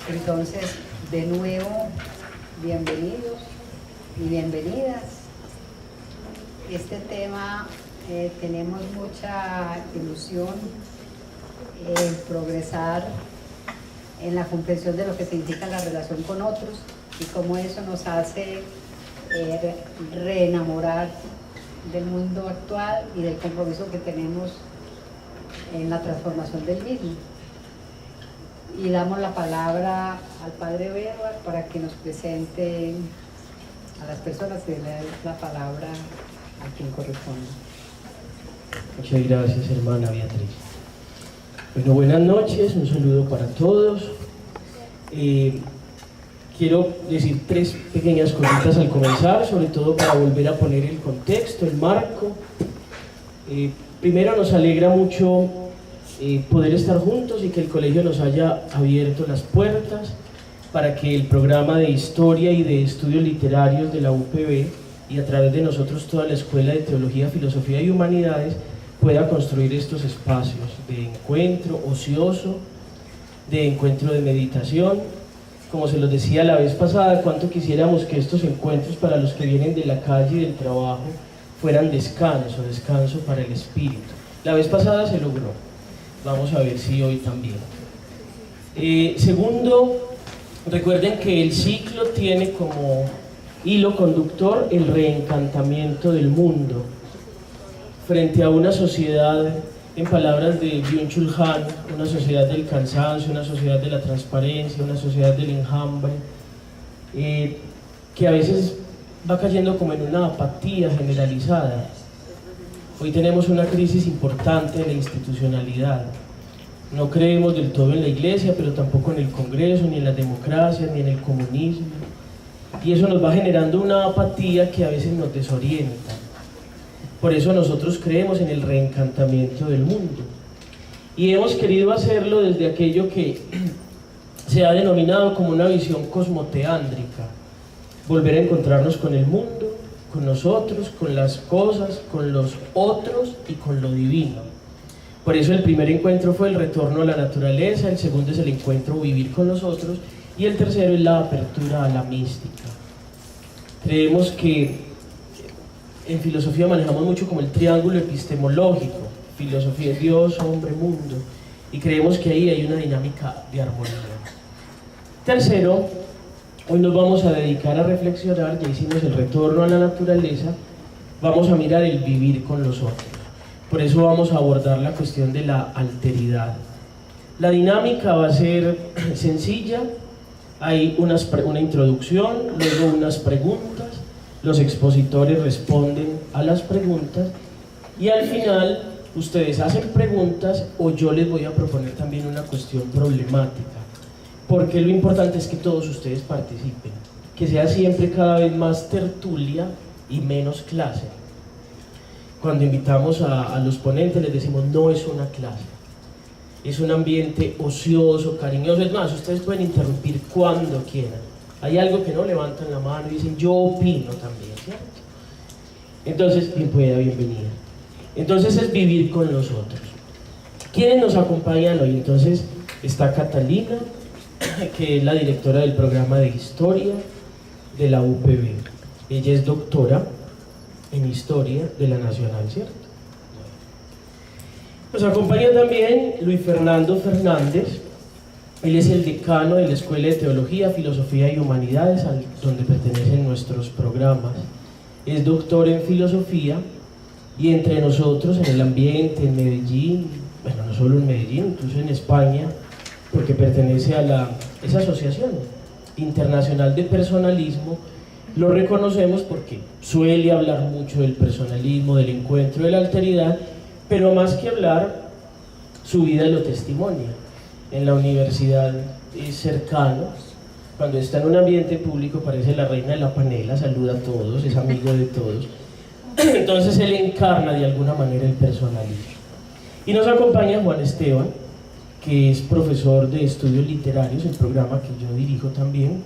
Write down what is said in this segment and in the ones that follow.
Entonces, de nuevo, bienvenidos y bienvenidas. Este tema tenemos mucha ilusión en progresar en la comprensión de lo que significa la relación con otros y cómo eso nos hace reenamorar del mundo actual y del compromiso que tenemos en la transformación del mismo. Y damos la palabra al Padre Bedward para que nos presente a las personas que le den la palabra a quien corresponde. Muchas gracias, hermana Beatriz. Bueno, buenas noches, un saludo para todos. Quiero decir tres pequeñas cositas al comenzar, sobre todo para volver a poner el contexto, el marco. Primero, nos alegra mucho poder estar juntos y que el colegio nos haya abierto las puertas para que el programa de Historia y de Estudios Literarios de la UPB y a través de nosotros toda la Escuela de Teología, Filosofía y Humanidades pueda construir estos espacios de encuentro ocioso, de encuentro de meditación. Como se los decía la vez pasada, cuánto quisiéramos que estos encuentros para los que vienen de la calle y del trabajo fueran descanso para el espíritu. La vez pasada se logró, vamos a ver si hoy también. Segundo, recuerden que el ciclo tiene como hilo conductor el reencantamiento del mundo frente a una sociedad, en palabras de Byung-Chul Han, una sociedad del cansancio, una sociedad de la transparencia, una sociedad del enjambre, que a veces va cayendo como en una apatía generalizada. Hoy tenemos una crisis importante en la institucionalidad. No creemos del todo en la iglesia, pero tampoco en el Congreso, ni en la democracia, ni en el comunismo. Y eso nos va generando una apatía que a veces nos desorienta. Por eso nosotros creemos en el reencantamiento del mundo. Y hemos querido hacerlo desde aquello que se ha denominado como una visión cosmoteándrica. Volver a encontrarnos con el mundo, con nosotros, con las cosas, con los otros y con lo divino. Por eso el primer encuentro fue el retorno a la naturaleza, el segundo es el encuentro vivir con los otros y el tercero es la apertura a la mística. Creemos que en filosofía manejamos mucho como el triángulo epistemológico, filosofía es Dios, hombre, mundo, y creemos que ahí hay una dinámica de armonía. Tercero, hoy nos vamos a dedicar a reflexionar, ya hicimos el retorno a la naturaleza, vamos a mirar el vivir con los otros. Por eso vamos a abordar la cuestión de la alteridad. La dinámica va a ser sencilla, hay una introducción, luego unas preguntas, los expositores responden a las preguntas y al final ustedes hacen preguntas o yo les voy a proponer también una cuestión problemática, porque lo importante es que todos ustedes participen, que sea siempre cada vez más tertulia y menos clase. Cuando invitamos a los ponentes les decimos no es una clase, es un ambiente ocioso, cariñoso, es más, ustedes pueden interrumpir cuando quieran. Hay algo que no levantan la mano y dicen yo opino también, ¿cierto? Entonces, bienvenida. Entonces es vivir con los otros. ¿Quiénes nos acompañan hoy? Entonces está Catalina, que es la directora del programa de Historia de la UPB. Ella es doctora en Historia de la Nacional, ¿cierto? Nos acompaña también Luis Fernando Fernández. Él es el decano de la Escuela de Teología, Filosofía y Humanidades, donde pertenecen nuestros programas. Es doctor en Filosofía y entre nosotros, en el ambiente, en Medellín, bueno, no solo en Medellín, incluso en España, porque pertenece a esa asociación internacional de personalismo, lo reconocemos porque suele hablar mucho del personalismo, del encuentro, de la alteridad, pero más que hablar, su vida lo testimonia. En la universidad es cercano, cuando está en un ambiente público parece la reina de la panela, saluda a todos, es amigo de todos. Entonces él encarna de alguna manera el personalismo. Y nos acompaña Juan Esteban, que es profesor de estudios literarios, el programa que yo dirijo también.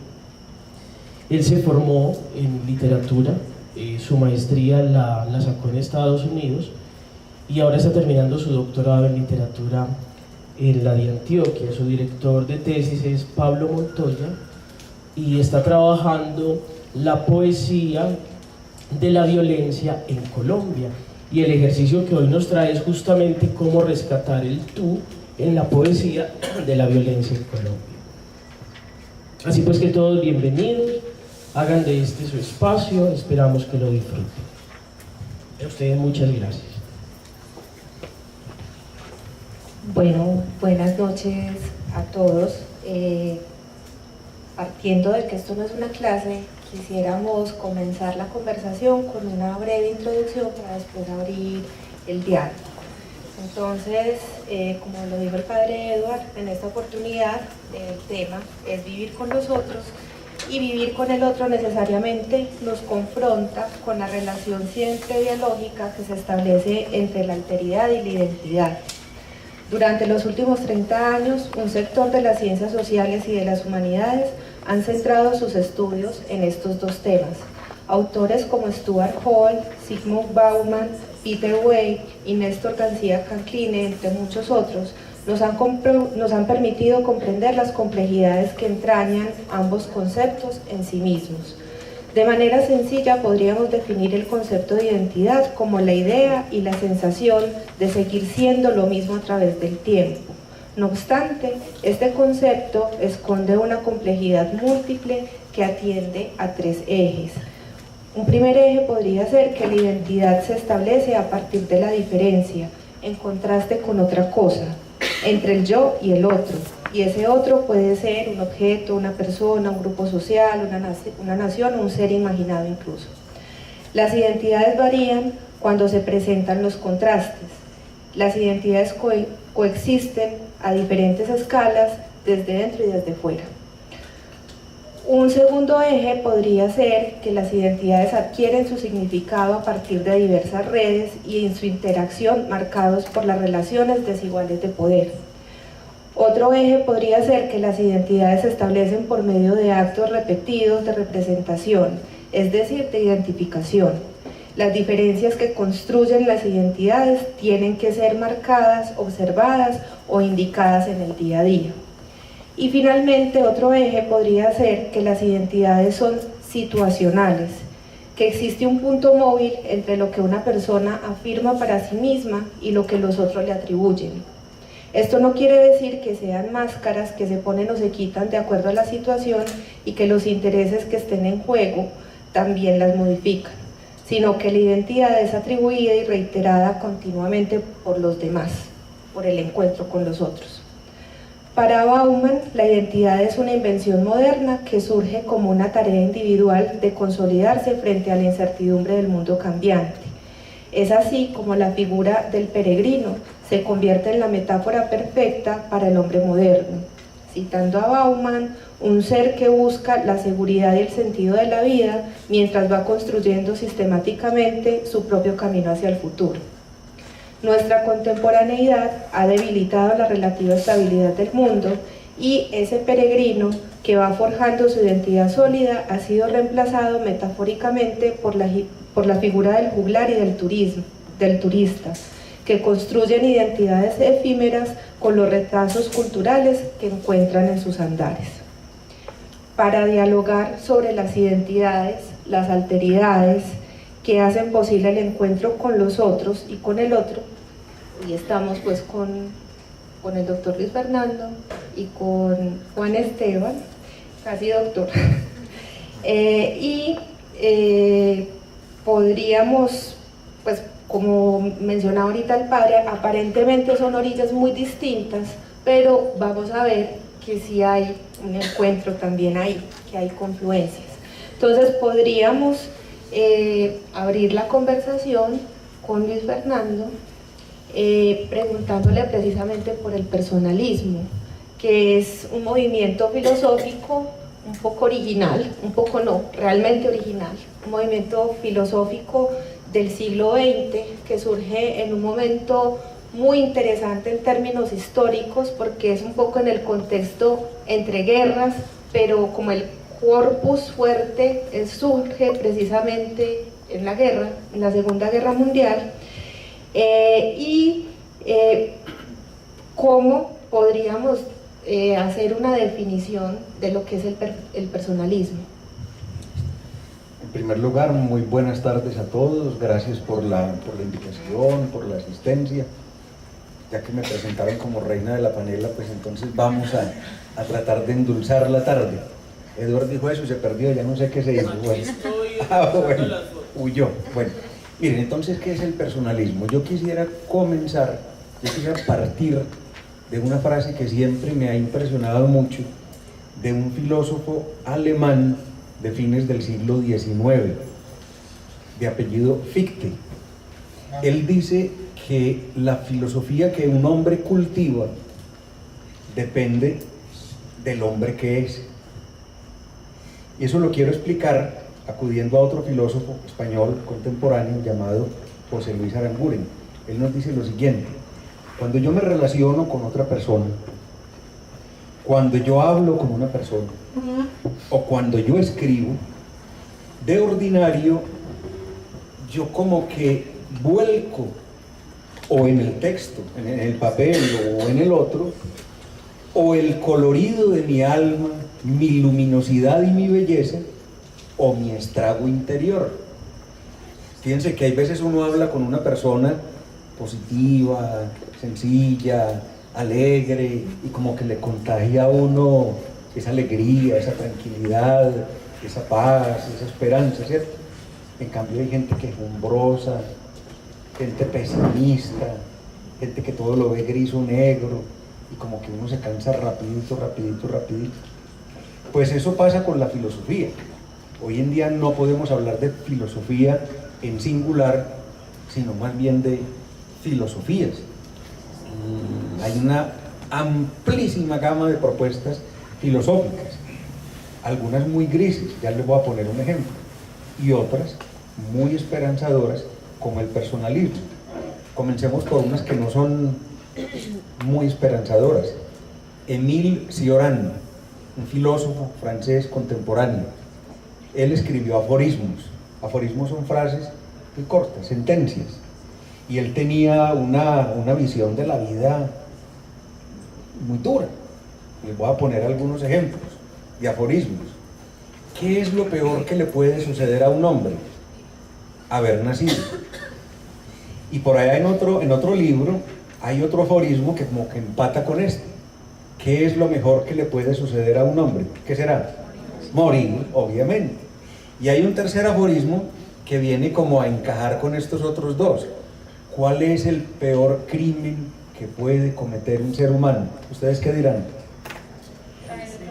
Él se formó en literatura, su maestría la sacó en Estados Unidos y ahora está terminando su doctorado en literatura en la de Antioquia. Su director de tesis es Pablo Montoya y está trabajando la poesía de la violencia en Colombia. Y el ejercicio que hoy nos trae es justamente cómo rescatar el tú en la poesía de la violencia en Colombia. Así pues que todos bienvenidos, hagan de este su espacio, esperamos que lo disfruten. A ustedes muchas gracias. Bueno, buenas noches a todos. Partiendo de que esto no es una clase, quisiéramos comenzar la conversación con una breve introducción para después abrir el diálogo. Entonces, como lo dijo el padre Edward, en esta oportunidad el tema es vivir con los otros, y vivir con el otro necesariamente nos confronta con la relación siempre dialógica que se establece entre la alteridad y la identidad. Durante los últimos 30 años, un sector de las ciencias sociales y de las humanidades han centrado sus estudios en estos dos temas. Autores como Stuart Hall, Zygmunt Bauman, Peter Way y Néstor García Cancline, entre muchos otros, nos han permitido comprender las complejidades que entrañan ambos conceptos en sí mismos. De manera sencilla podríamos definir el concepto de identidad como la idea y la sensación de seguir siendo lo mismo a través del tiempo. No obstante, este concepto esconde una complejidad múltiple que atiende a tres ejes. Un primer eje podría ser que la identidad se establece a partir de la diferencia, en contraste con otra cosa, entre el yo y el otro, y ese otro puede ser un objeto, una persona, un grupo social, una nación o un ser imaginado incluso. Las identidades varían cuando se presentan los contrastes. Las identidades coexisten a diferentes escalas, desde dentro y desde fuera. Un segundo eje podría ser que las identidades adquieren su significado a partir de diversas redes y en su interacción marcados por las relaciones desiguales de poder. Otro eje podría ser que las identidades se establecen por medio de actos repetidos de representación, es decir, de identificación. Las diferencias que construyen las identidades tienen que ser marcadas, observadas o indicadas en el día a día. Y finalmente, otro eje podría ser que las identidades son situacionales, que existe un punto móvil entre lo que una persona afirma para sí misma y lo que los otros le atribuyen. Esto no quiere decir que sean máscaras que se ponen o se quitan de acuerdo a la situación y que los intereses que estén en juego también las modifican, sino que la identidad es atribuida y reiterada continuamente por los demás, por el encuentro con los otros. Para Bauman, la identidad es una invención moderna que surge como una tarea individual de consolidarse frente a la incertidumbre del mundo cambiante. Es así como la figura del peregrino se convierte en la metáfora perfecta para el hombre moderno. Citando a Bauman, un ser que busca la seguridad y el sentido de la vida mientras va construyendo sistemáticamente su propio camino hacia el futuro. Nuestra contemporaneidad ha debilitado la relativa estabilidad del mundo y ese peregrino que va forjando su identidad sólida ha sido reemplazado metafóricamente por la figura del juglar y del turista, que construyen identidades efímeras con los retazos culturales que encuentran en sus andares. Para dialogar sobre las identidades, las alteridades, que hacen posible el encuentro con los otros y con el otro, y estamos pues con el doctor Luis Fernando y con Juan Esteban, casi doctor, podríamos, pues como mencionaba ahorita el padre, aparentemente son orillas muy distintas, pero vamos a ver que sí hay un encuentro también ahí, que hay confluencias. Entonces podríamos abrir la conversación con Luis Fernando preguntándole precisamente por el personalismo, que es un movimiento filosófico un poco original, un poco no, realmente original, un movimiento filosófico del siglo XX que surge en un momento muy interesante en términos históricos, porque es un poco en el contexto entre guerras, pero como el corpus fuerte surge precisamente en la guerra, en la Segunda Guerra Mundial, como podríamos hacer una definición de lo que es el personalismo. En primer lugar, muy buenas tardes a todos, gracias por la invitación, por la asistencia. Ya que me presentaron como reina de la panela, pues entonces vamos a tratar de endulzar la tarde. Eduardo dijo eso y se perdió, ya no sé qué se hizo. Bueno, huyó. Bueno, miren, entonces, ¿qué es el personalismo? Yo quisiera partir de una frase que siempre me ha impresionado mucho, de un filósofo alemán de fines del siglo XIX, de apellido Fichte. Él dice que la filosofía que un hombre cultiva depende del hombre que es. Y eso lo quiero explicar acudiendo a otro filósofo español contemporáneo llamado José Luis Aranguren. Él nos dice lo siguiente: cuando yo me relaciono con otra persona, cuando yo hablo con una persona, o cuando yo escribo, de ordinario, yo como que vuelco o en el texto, en el papel o en el otro, o el colorido de mi alma, mi luminosidad y mi belleza, o mi estrago interior. Fíjense que hay veces uno habla con una persona positiva, sencilla, alegre, y como que le contagia a uno esa alegría, esa tranquilidad, esa paz, esa esperanza, ¿cierto? En cambio hay gente quejumbrosa, gente pesimista, gente que todo lo ve gris o negro, y como que uno se cansa rapidito. Pues eso pasa con la filosofía. Hoy en día no podemos hablar de filosofía en singular, sino más bien de filosofías. Hay una amplísima gama de propuestas filosóficas, algunas muy grises, ya les voy a poner un ejemplo, y otras muy esperanzadoras, como el personalismo. Comencemos por unas que no son muy esperanzadoras. Émile Cioran, un filósofo francés contemporáneo, él escribió aforismos. Aforismos son frases muy cortas, sentencias, y él tenía una visión de la vida muy dura. Les voy a poner algunos ejemplos de aforismos. ¿Qué es lo peor que le puede suceder a un hombre? Haber nacido. Y por allá en otro libro hay otro aforismo que como que empata con este. ¿Qué es lo mejor que le puede suceder a un hombre? ¿Qué será? Morir, obviamente. Y hay un tercer aforismo que viene como a encajar con estos otros dos. ¿Cuál es el peor crimen que puede cometer un ser humano? ¿Ustedes qué dirán?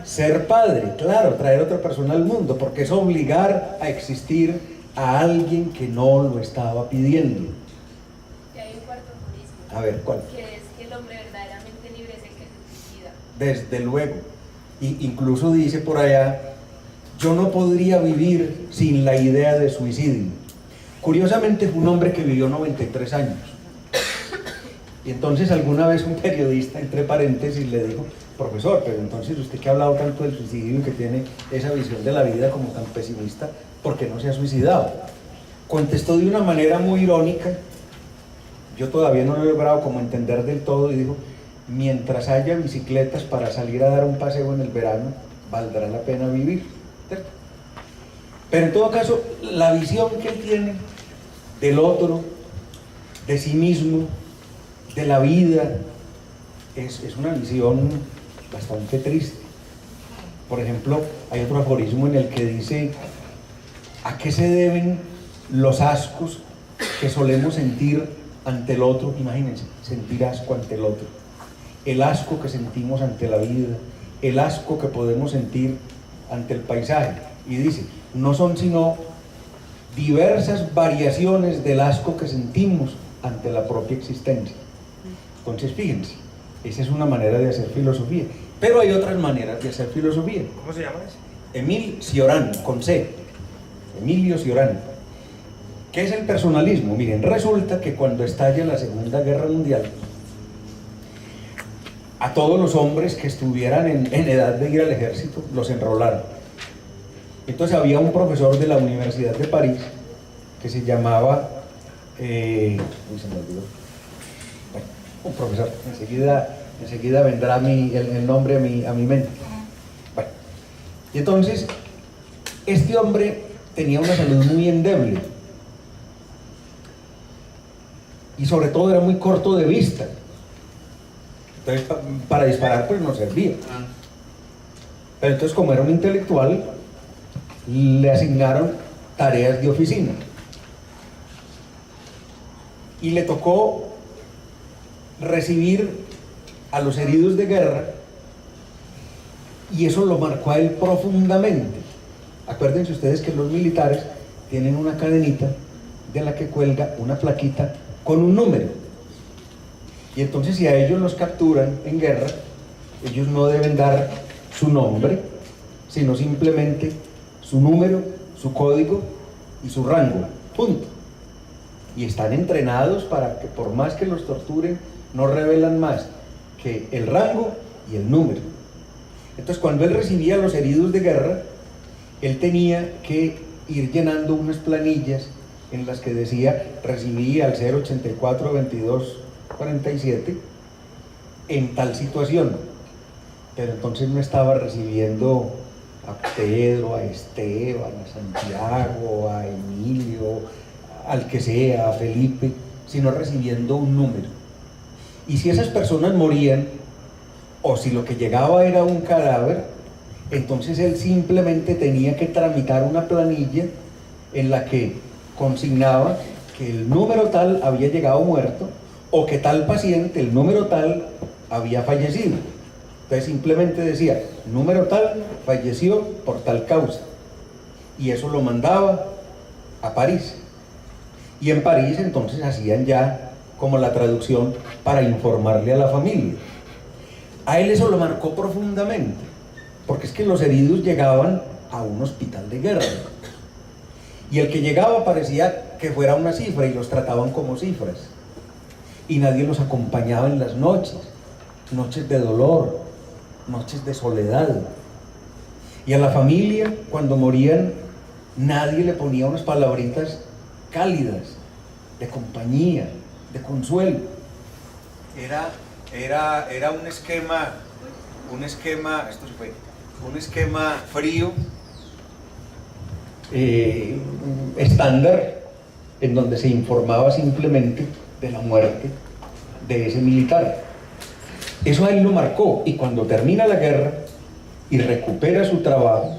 Ser padre, claro, traer otra persona al mundo, porque es obligar a existir a alguien que no lo estaba pidiendo. Y hay un cuarto aforismo. A ver, ¿cuál? Que es que el hombre verdaderamente libre es el que se suicida. Desde luego. Y incluso dice por allá, yo no podría vivir sin la idea de suicidio. Curiosamente fue un hombre que vivió 93 años. Y entonces alguna vez un periodista, entre paréntesis, le dijo, profesor, pero entonces usted que ha hablado tanto del suicidio y que tiene esa visión de la vida como tan pesimista, ¿por qué no se ha suicidado? Contestó de una manera muy irónica, yo todavía no lo he logrado como entender del todo, y dijo, mientras haya bicicletas para salir a dar un paseo en el verano, valdrá la pena vivir, ¿cierto? Pero en todo caso, la visión que él tiene del otro, de sí mismo, de la vida, es una visión bastante triste. Por ejemplo, hay otro aforismo en el que dice, ¿a qué se deben los ascos que solemos sentir ante el otro? Imagínense, sentir asco ante el otro. El asco que sentimos ante la vida, el asco que podemos sentir ante el paisaje. Y dice, no son sino diversas variaciones del asco que sentimos ante la propia existencia. Entonces, fíjense, esa es una manera de hacer filosofía. Pero hay otras maneras de hacer filosofía. ¿Cómo se llama ese? Émile Cioran, con C. Emilio Cioran. ¿Qué es el personalismo? Miren, resulta que cuando estalla la Segunda Guerra Mundial, a todos los hombres que estuvieran en edad de ir al ejército, los enrolaron. Entonces había un profesor de la Universidad de París que se llamaba, se me olvidó. Bueno, un profesor, enseguida enseguida vendrá el nombre a mi mente. Bueno, y entonces, este hombre tenía una salud muy endeble y sobre todo era muy corto de vista. Entonces, para disparar pues no servía. Pero entonces, como era un intelectual, le asignaron tareas de oficina y le tocó recibir a los heridos de guerra, y eso lo marcó a él profundamente. Acuérdense ustedes que los militares tienen una cadenita de la que cuelga una plaquita con un número, y entonces si a ellos los capturan en guerra, ellos no deben dar su nombre, sino simplemente su número, su código y su rango, punto. Y están entrenados para que, por más que los torturen, no revelan más que el rango y el número. Entonces, cuando él recibía a los heridos de guerra, él tenía que ir llenando unas planillas en las que decía: recibí al 084-22-47 en tal situación. Pero entonces no estaba recibiendo a Pedro, a Esteban, a Santiago, a Emilio, al que sea, a Felipe, sino recibiendo un número. Y si esas personas morían, o si lo que llegaba era un cadáver, entonces él simplemente tenía que tramitar una planilla en la que consignaba que el número tal había llegado muerto, o que tal paciente, el número tal, había fallecido. Entonces simplemente decía: número tal falleció por tal causa, y eso lo mandaba a París. Y en París entonces hacían ya como la traducción para informarle a la familia. A él eso lo marcó profundamente, porque es que los heridos llegaban a un hospital de guerra, y el que llegaba parecía que fuera una cifra, y los trataban como cifras, y nadie los acompañaba en las noches de dolor, noches de soledad. Y a la familia, cuando morían, nadie le ponía unas palabritas cálidas, de compañía, de consuelo. Era un esquema, esto se fue, un esquema frío, estándar, en donde se informaba simplemente de la muerte de ese militar. Eso a él lo marcó, y cuando termina la guerra y recupera su trabajo,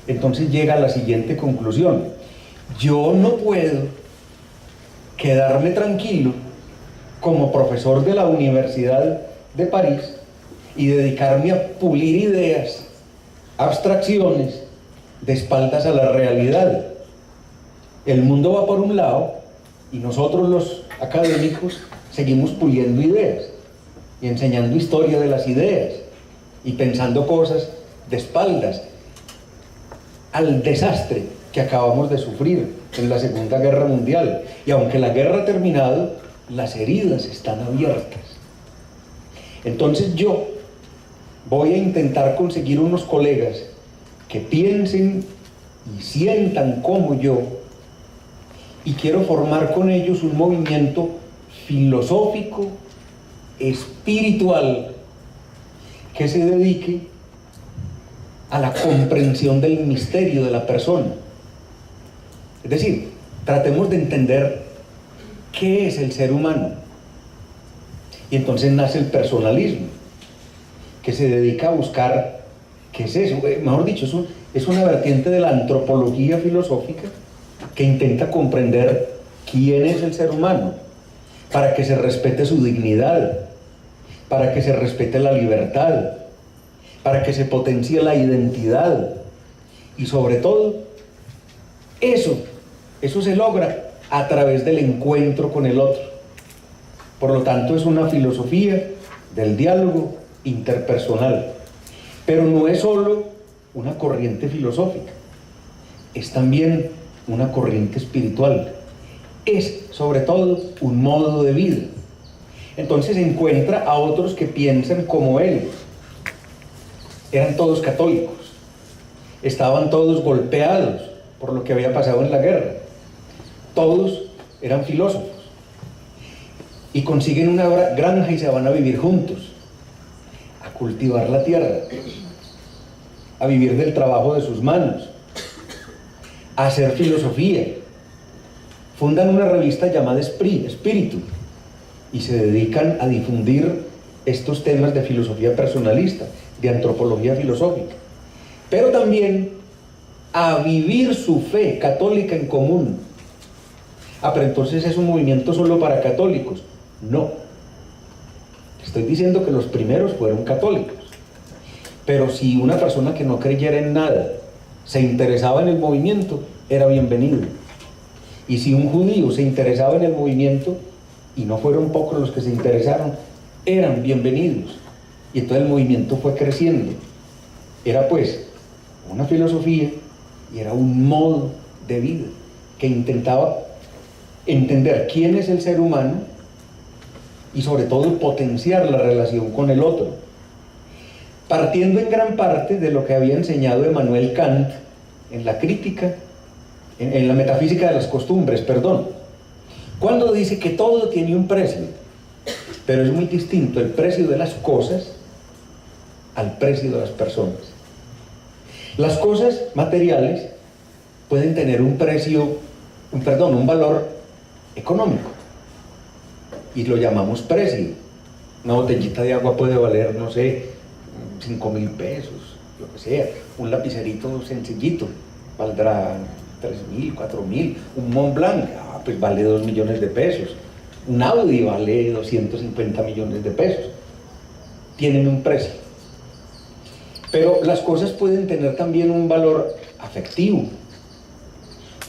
entonces llega a la siguiente conclusión: yo no puedo quedarme tranquilo como profesor de la Universidad de París y dedicarme a pulir ideas, abstracciones, de espaldas a la realidad. El mundo va por un lado y nosotros los académicos seguimos puliendo ideas y enseñando historia de las ideas y pensando cosas de espaldas al desastre que acabamos de sufrir en la Segunda Guerra Mundial. Y aunque la guerra ha terminado, las heridas están abiertas. Entonces yo voy a intentar conseguir unos colegas que piensen y sientan como yo, y quiero formar con ellos un movimiento filosófico, espiritual, que se dedique a la comprensión del misterio de la persona. Es decir, tratemos de entender qué es el ser humano. Y entonces nace el personalismo, que se dedica a buscar qué es eso. Mejor dicho, es una vertiente de la antropología filosófica que intenta comprender quién es el ser humano, para que se respete su dignidad, para que se respete la libertad, para que se potencie la identidad, y sobre todo, eso se logra a través del encuentro con el otro. Por lo tanto, es una filosofía del diálogo interpersonal. Pero no es solo una corriente filosófica, es también una corriente espiritual. Es, sobre todo, un modo de vida. Entonces encuentra a otros que piensan como él. Eran todos católicos, estaban todos golpeados por lo que había pasado en la guerra, todos eran filósofos, y consiguen una granja y se van a vivir juntos. cultivar la tierra, a vivir del trabajo de sus manos, a hacer filosofía. Fundan una revista llamada Espíritu y se dedican a difundir estos temas de filosofía personalista, de antropología filosófica, pero también a vivir su fe católica en común. Pero entonces es un movimiento solo para católicos. No. Estoy diciendo que los primeros fueron católicos. Pero si una persona que no creyera en nada se interesaba en el movimiento, era bienvenido. Y si un judío se interesaba en el movimiento, y no fueron pocos los que se interesaron, eran bienvenidos. Y entonces el movimiento fue creciendo. Era pues una filosofía y era un modo de vida que intentaba entender quién es el ser humano y sobre todo potenciar la relación con el otro, partiendo en gran parte de lo que había enseñado Emmanuel Kant en la crítica, en la metafísica de las costumbres, cuando dice que todo tiene un precio, pero es muy distinto el precio de las cosas al precio de las personas. Las cosas materiales pueden tener un valor económico, y lo llamamos precio. Una botellita de agua puede valer, no sé, 5.000 pesos, lo que sea. Un lapicerito sencillito valdrá 3.000, 4.000. Un Mont Blanc, pues vale 2 millones de pesos. Un Audi vale 250 millones de pesos. Tienen un precio. Pero las cosas pueden tener también un valor afectivo.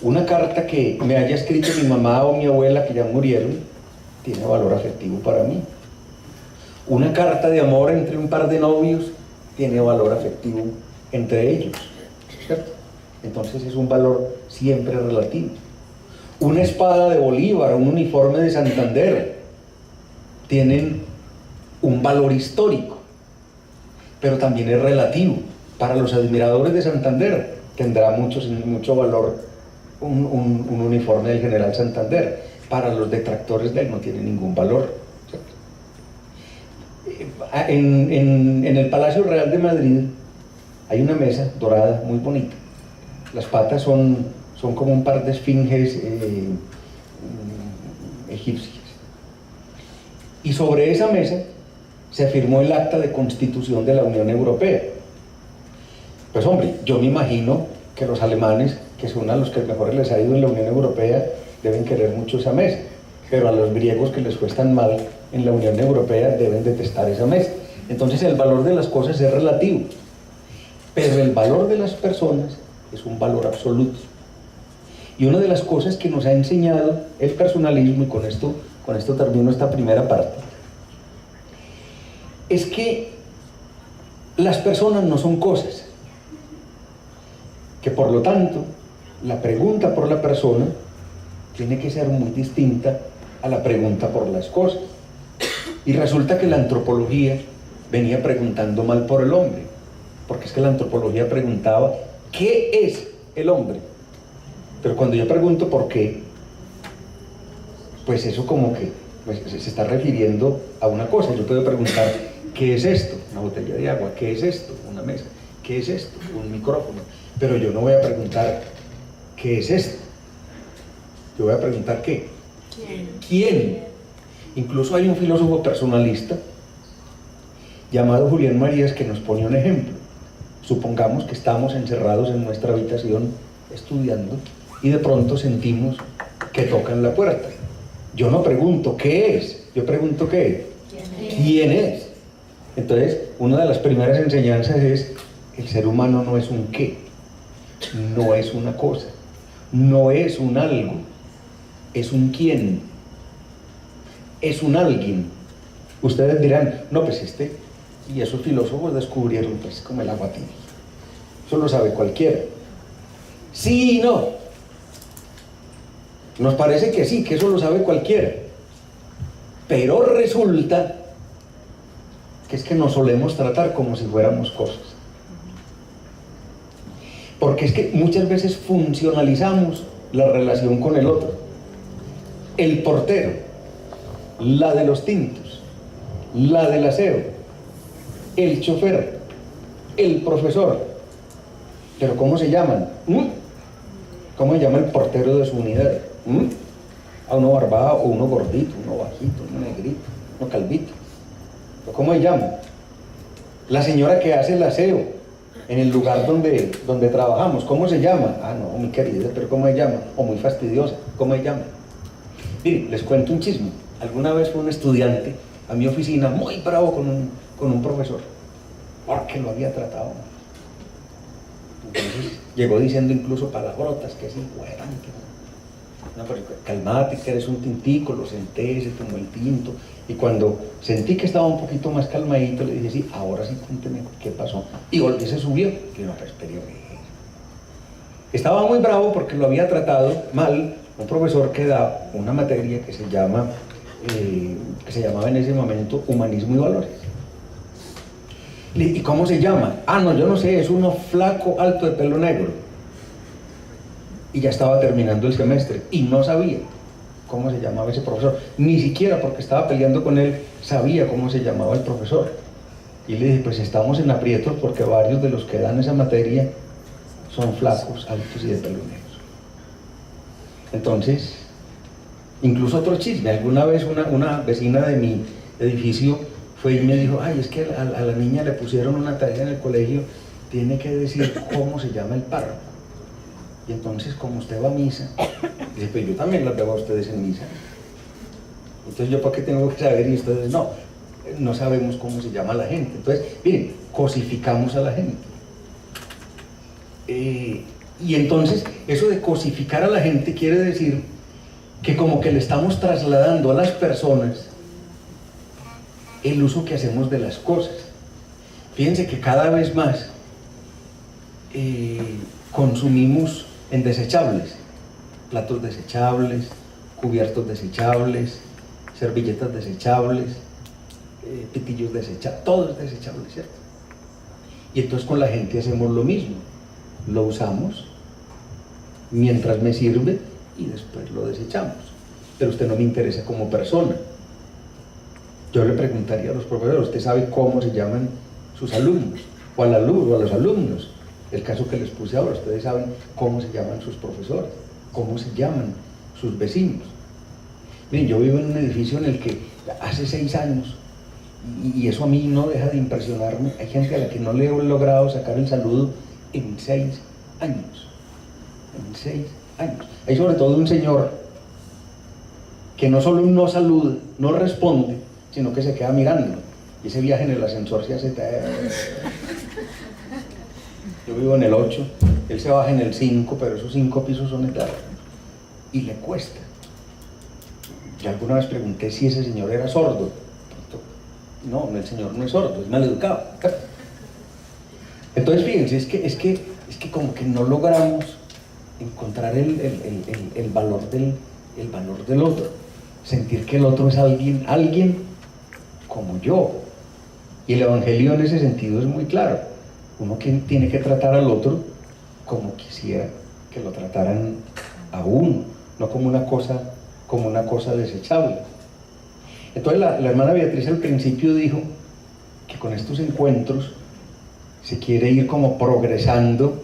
Una carta que me haya escrito mi mamá o mi abuela, que ya murieron, tiene valor afectivo para mí. Una carta de amor entre un par de novios tiene valor afectivo entre ellos, ¿cierto? Entonces es un valor siempre relativo. Una espada de Bolívar, un uniforme de Santander, tienen un valor histórico, pero también es relativo. Para los admiradores de Santander tendrá mucho valor un uniforme del general Santander. Para los detractores de él no tiene ningún valor, ¿cierto? En el Palacio Real de Madrid hay una mesa dorada muy bonita. Las patas son como un par de esfinges egipcias. Y sobre esa mesa se firmó el acta de constitución de la Unión Europea. Pues hombre, yo me imagino que los alemanes, que son a los que mejor les ha ido en la Unión Europea, deben querer mucho esa mesa, pero a los griegos, que les fue tan mal en la Unión Europea, deben detestar esa mesa. Entonces el valor de las cosas es relativo, pero el valor de las personas es un valor absoluto. Y una de las cosas que nos ha enseñado el personalismo, y con esto termino esta primera parte, es que las personas no son cosas, que por lo tanto la pregunta por la persona tiene que ser muy distinta a la pregunta por las cosas. Y resulta que la antropología venía preguntando mal por el hombre, porque es que la antropología preguntaba ¿qué es el hombre? Pero cuando yo pregunto por qué, pues eso como que se está refiriendo a una cosa. Yo puedo preguntar ¿qué es esto? Una botella de agua. ¿Qué es esto? Una mesa. ¿Qué es esto? Un micrófono. Pero yo no voy a preguntar ¿qué es esto? Yo voy a preguntar ¿qué? ¿Quién? Incluso hay un filósofo personalista llamado Julián Marías que nos pone un ejemplo. Supongamos que estamos encerrados en nuestra habitación estudiando y de pronto sentimos que tocan la puerta. Yo no pregunto ¿qué es? Yo pregunto ¿qué? ¿Quién es? Entonces, una de las primeras enseñanzas es que el ser humano no es un qué, no es una cosa, no es un algo, es un quién, es un alguien. Ustedes dirán, no, pues y esos filósofos descubrieron pues como el agua tibia. Eso lo sabe cualquiera. Sí y no. Nos parece que sí, que eso lo sabe cualquiera. Pero resulta que es que nos solemos tratar como si fuéramos cosas. Porque es que muchas veces funcionalizamos la relación con el otro. El portero, la de los tintos, la del aseo, el chofer, el profesor. ¿Pero cómo se llaman? ¿Cómo se llama el portero de su unidad? A uno barbado, o uno gordito, uno bajito, uno negrito, uno calvito. ¿Pero cómo se llama? La señora que hace el aseo en el lugar donde trabajamos, ¿cómo se llama? Ah, no, mi querida, pero ¿cómo se llama? O muy fastidiosa, ¿cómo se llama? Miren, les cuento un chisme. Alguna vez fue un estudiante a mi oficina muy bravo con un profesor, porque lo había tratado mal. Entonces llegó diciendo incluso palabrotas, que sí, hueván, que no, pero calmate, que eres un tintico, lo senté, se tomó el tinto. Y cuando sentí que estaba un poquito más calmadito, le dije, sí, ahora sí, cuénteme qué pasó. Y volví, se subió. Y no, pues espere. Estaba muy bravo porque lo había tratado mal un profesor que da una materia que se llamaba en ese momento Humanismo y Valores. ¿Y cómo se llama? Ah, no, yo no sé, es uno flaco, alto, de pelo negro. Y ya estaba terminando el semestre y no sabía cómo se llamaba ese profesor. Ni siquiera, porque estaba peleando con él, sabía cómo se llamaba el profesor. Y le dije, pues estamos en aprietos porque varios de los que dan esa materia son flacos, altos y de pelo negro. Entonces, incluso otro chisme. Alguna vez una vecina de mi edificio fue y me dijo, ay, es que a la niña le pusieron una tarea en el colegio, tiene que decir cómo se llama el párrafo. Y entonces, como usted va a misa, dice, pues yo también las veo a ustedes en misa. Entonces, ¿yo para qué tengo que saber? Y ustedes no sabemos cómo se llama la gente. Entonces, miren, cosificamos a la gente. Y entonces, eso de cosificar a la gente quiere decir que como que le estamos trasladando a las personas el uso que hacemos de las cosas. Fíjense que cada vez más consumimos en desechables, platos desechables, cubiertos desechables, servilletas desechables, pitillos desechables, todo es desechable, ¿cierto? Y entonces con la gente hacemos lo mismo, lo usamos mientras me sirve y después lo desechamos. Pero usted no me interesa como persona. Yo le preguntaría a los profesores, ¿usted sabe cómo se llaman sus alumnos? O a los alumnos. El caso que les puse ahora, ustedes saben cómo se llaman sus profesores, cómo se llaman sus vecinos. Miren, yo vivo en un edificio en el que hace 6 años, y eso a mí no deja de impresionarme, hay gente a la que no le he logrado sacar el saludo en 6 años. En 6 años. Hay sobre todo un señor que no solo no saluda, no responde, sino que se queda mirando. Y ese viaje en el ascensor se hace... Yo vivo en el 8, él se baja en el 5, pero esos 5 pisos son eternos. Y le cuesta. Yo alguna vez pregunté si ese señor era sordo. No, el señor no es sordo, es maleducado. Entonces fíjense, es que como que no logramos encontrar el valor del otro. Sentir que el otro es alguien como yo. Y el Evangelio en ese sentido es muy claro. Uno tiene que tratar al otro como quisiera que lo trataran a uno, no como una cosa desechable. Entonces la hermana Beatriz al principio dijo que con estos encuentros se quiere ir como progresando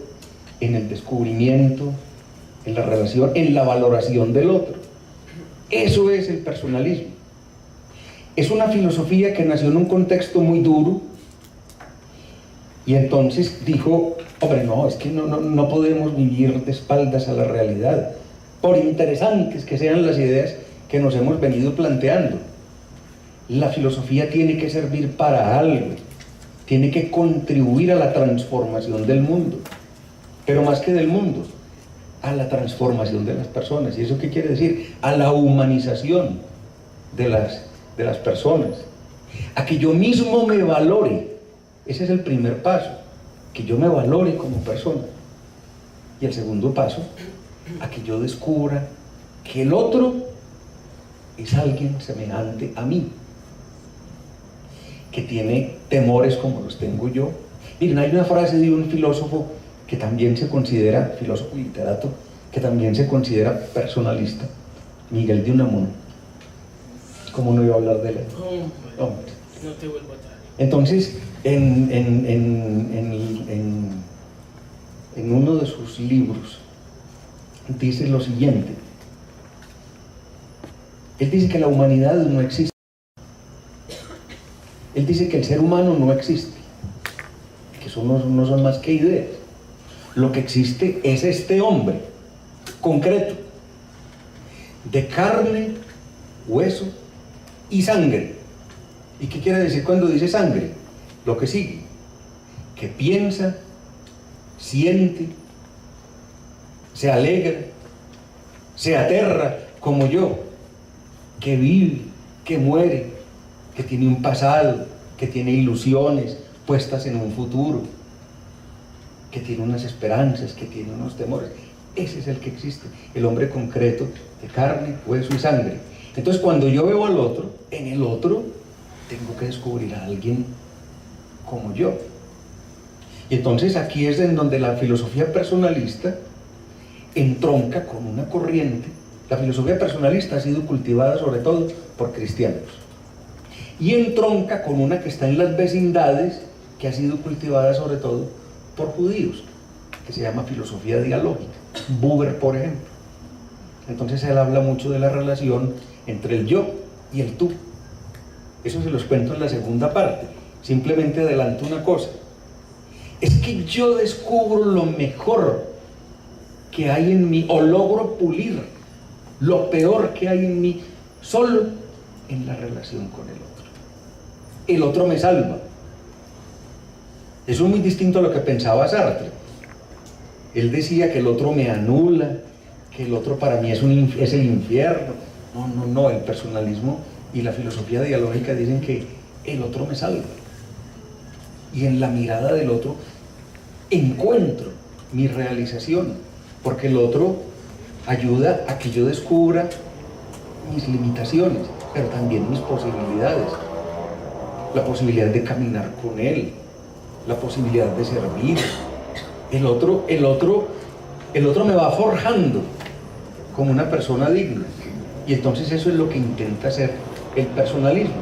en el descubrimiento, en la relación, en la valoración del otro. Eso es el personalismo. Es una filosofía que nació en un contexto muy duro y entonces dijo, hombre, no, es que no podemos vivir de espaldas a la realidad, por interesantes que sean las ideas que nos hemos venido planteando. La filosofía tiene que servir para algo, tiene que contribuir a la transformación del mundo, pero más que del mundo, a la transformación de las personas. ¿Y eso qué quiere decir? A la humanización de las personas, a que yo mismo me valore. Ese es el primer paso, que yo me valore como persona. Y el segundo paso, a que yo descubra que el otro es alguien semejante a mí, que tiene temores como los tengo yo. Miren, hay una frase de un filósofo que también se considera, filósofo y literato, que también se considera personalista, Miguel de Unamuno. ¿Cómo no iba a hablar de él? Hombre, no te vuelvo a traer. Entonces, en uno de sus libros dice lo siguiente. Él dice que la humanidad no existe. Él dice que el ser humano no existe, que no son más que ideas. Lo que existe es este hombre concreto, de carne, hueso y sangre. ¿Y qué quiere decir cuando dice sangre? Lo que sigue, que piensa, siente, se alegra, se aterra como yo, que vive, que muere, que tiene un pasado, que tiene ilusiones puestas en un futuro, que tiene unas esperanzas, que tiene unos temores. Ese es el que existe, el hombre concreto, de carne, hueso y sangre. Entonces cuando yo veo al otro, en el otro tengo que descubrir a alguien como yo. Y entonces aquí es en donde la filosofía personalista entronca con una corriente. La filosofía personalista ha sido cultivada sobre todo por cristianos y entronca con una que está en las vecindades, que ha sido cultivada sobre todo por judíos, que se llama filosofía dialógica. Buber, por ejemplo. Entonces él habla mucho de la relación entre el yo y el tú. Eso se los cuento en la segunda parte. Simplemente adelanto una cosa. Es que yo descubro lo mejor que hay en mí, o logro pulir lo peor que hay en mí, solo en la relación con el otro. El otro me salva. Eso es muy distinto a lo que pensaba Sartre. Él decía que el otro me anula, que el otro para mí es el infierno. No, el personalismo y la filosofía dialógica dicen que el otro me salva. Y en la mirada del otro encuentro mi realización, porque el otro ayuda a que yo descubra mis limitaciones, pero también mis posibilidades. La posibilidad de caminar con él, la posibilidad de servir. El otro me va forjando como una persona digna. Y entonces eso es lo que intenta hacer el personalismo.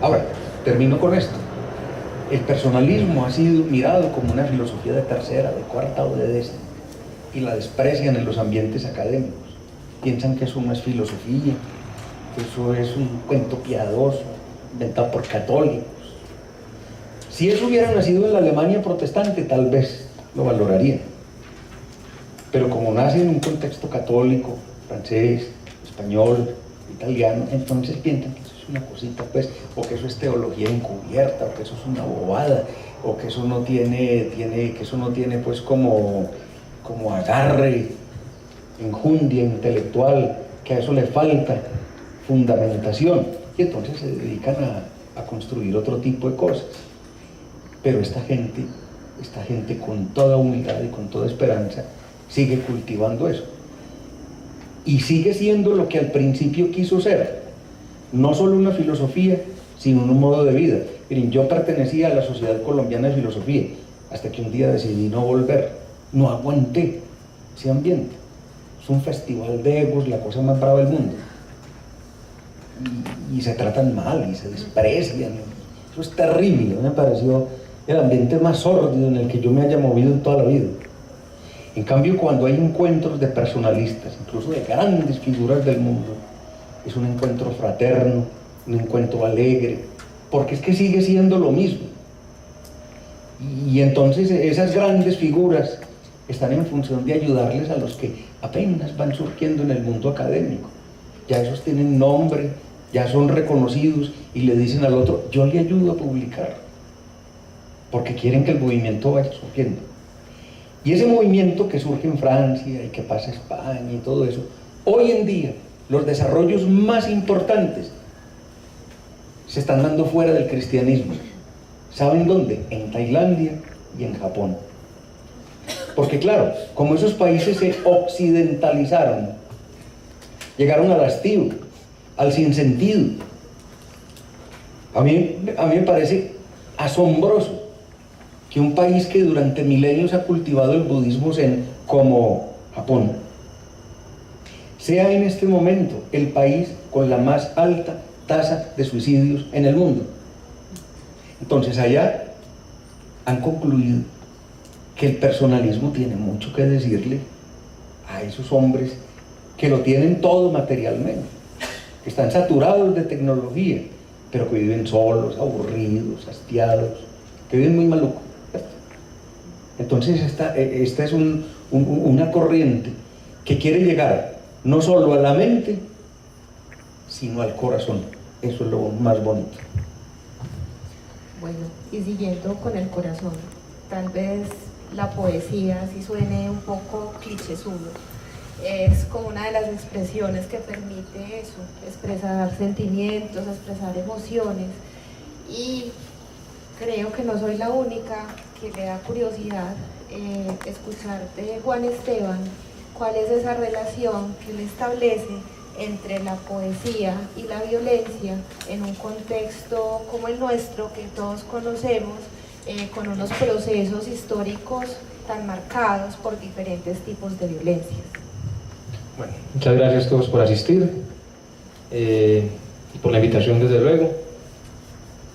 Ahora, termino con esto. El personalismo ha sido mirado como una filosofía de tercera, de cuarta o de décima, y la desprecian en los ambientes académicos. Piensan que eso no es filosofía, que eso es un cuento piadoso, inventado por católicos. Si eso hubiera nacido en la Alemania protestante, tal vez lo valorarían. Pero como nace en un contexto católico, francés, español, italiano, entonces piensan que eso es una cosita, pues, o que eso es teología encubierta, o que eso es una bobada, o que eso no tiene pues como agarre, enjundia intelectual, que a eso le falta fundamentación, y entonces se dedican a construir otro tipo de cosas. Pero esta gente con toda humildad y con toda esperanza sigue cultivando eso. Y sigue siendo lo que al principio quiso ser, no solo una filosofía, sino un modo de vida. Miren, yo pertenecía a la Sociedad Colombiana de Filosofía, hasta que un día decidí no volver. No aguanté ese ambiente. Es un festival de egos, la cosa más brava del mundo. Y se tratan mal, y se desprecian. Eso es terrible. Me pareció el ambiente más sórdido en el que yo me haya movido en toda la vida. En cambio, cuando hay encuentros de personalistas, incluso de grandes figuras del mundo, es un encuentro fraterno, un encuentro alegre, porque es que sigue siendo lo mismo. Y entonces esas grandes figuras están en función de ayudarles a los que apenas van surgiendo en el mundo académico. Ya esos tienen nombre, ya son reconocidos y le dicen al otro, yo le ayudo a publicar, porque quieren que el movimiento vaya surgiendo. Y ese movimiento que surge en Francia y que pasa a España y todo eso, hoy en día los desarrollos más importantes se están dando fuera del cristianismo. ¿Saben dónde? En Tailandia y en Japón. Porque claro, como esos países se occidentalizaron, llegaron al hastío, al sinsentido. A mí me parece asombroso que un país que durante milenios ha cultivado el budismo zen, como Japón, sea en este momento el país con la más alta tasa de suicidios en el mundo. Entonces allá han concluido que el personalismo tiene mucho que decirle a esos hombres que lo tienen todo materialmente, que están saturados de tecnología, pero que viven solos, aburridos, hastiados, que viven muy maluco. Entonces esta es una corriente que quiere llegar no solo a la mente, sino al corazón. Eso es lo más bonito. Bueno, y siguiendo con el corazón, tal vez la poesía, si suene un poco clichésudo, es como una de las expresiones que permite eso, expresar sentimientos, expresar emociones, y creo que no soy la única que le da curiosidad escuchar de Juan Esteban cuál es esa relación que él establece entre la poesía y la violencia en un contexto como el nuestro, que todos conocemos, con unos procesos históricos tan marcados por diferentes tipos de violencias. Bueno, muchas gracias a todos por asistir y por la invitación, desde luego.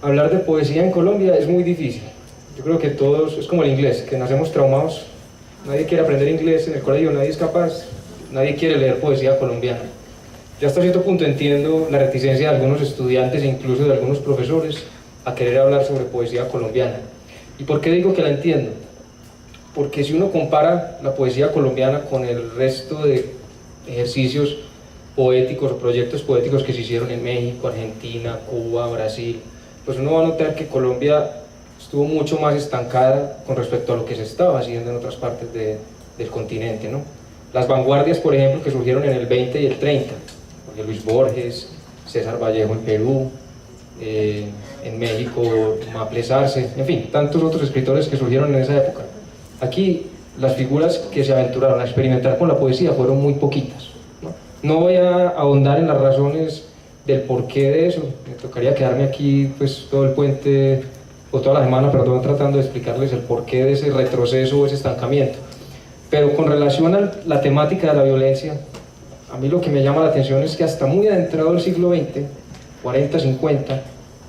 Hablar de poesía en Colombia es muy difícil. Yo creo que todos, es como el inglés, que nacemos traumados. Nadie quiere aprender inglés en el colegio, nadie es capaz, nadie quiere leer poesía colombiana. Yo hasta cierto punto entiendo la reticencia de algunos estudiantes e incluso de algunos profesores a querer hablar sobre poesía colombiana. ¿Y por qué digo que la entiendo? Porque si uno compara la poesía colombiana con el resto de ejercicios poéticos o proyectos poéticos que se hicieron en México, Argentina, Cuba, Brasil, pues uno va a notar que Colombia estuvo mucho más estancada con respecto a lo que se estaba haciendo en otras partes del continente, ¿no? Las vanguardias, por ejemplo, que surgieron en el 20 y el 30, Jorge Luis Borges, César Vallejo en Perú, en México, Maple Sarce, en fin, tantos otros escritores que surgieron en esa época. Aquí las figuras que se aventuraron a experimentar con la poesía fueron muy poquitas, ¿no? No voy a ahondar en las razones del porqué de eso, me tocaría quedarme aquí pues todo el puente, o toda la semana, perdón, tratando de explicarles el porqué de ese retroceso o ese estancamiento. Pero con relación a la temática de la violencia, a mí lo que me llama la atención es que hasta muy adentrado el siglo XX, 40, 50,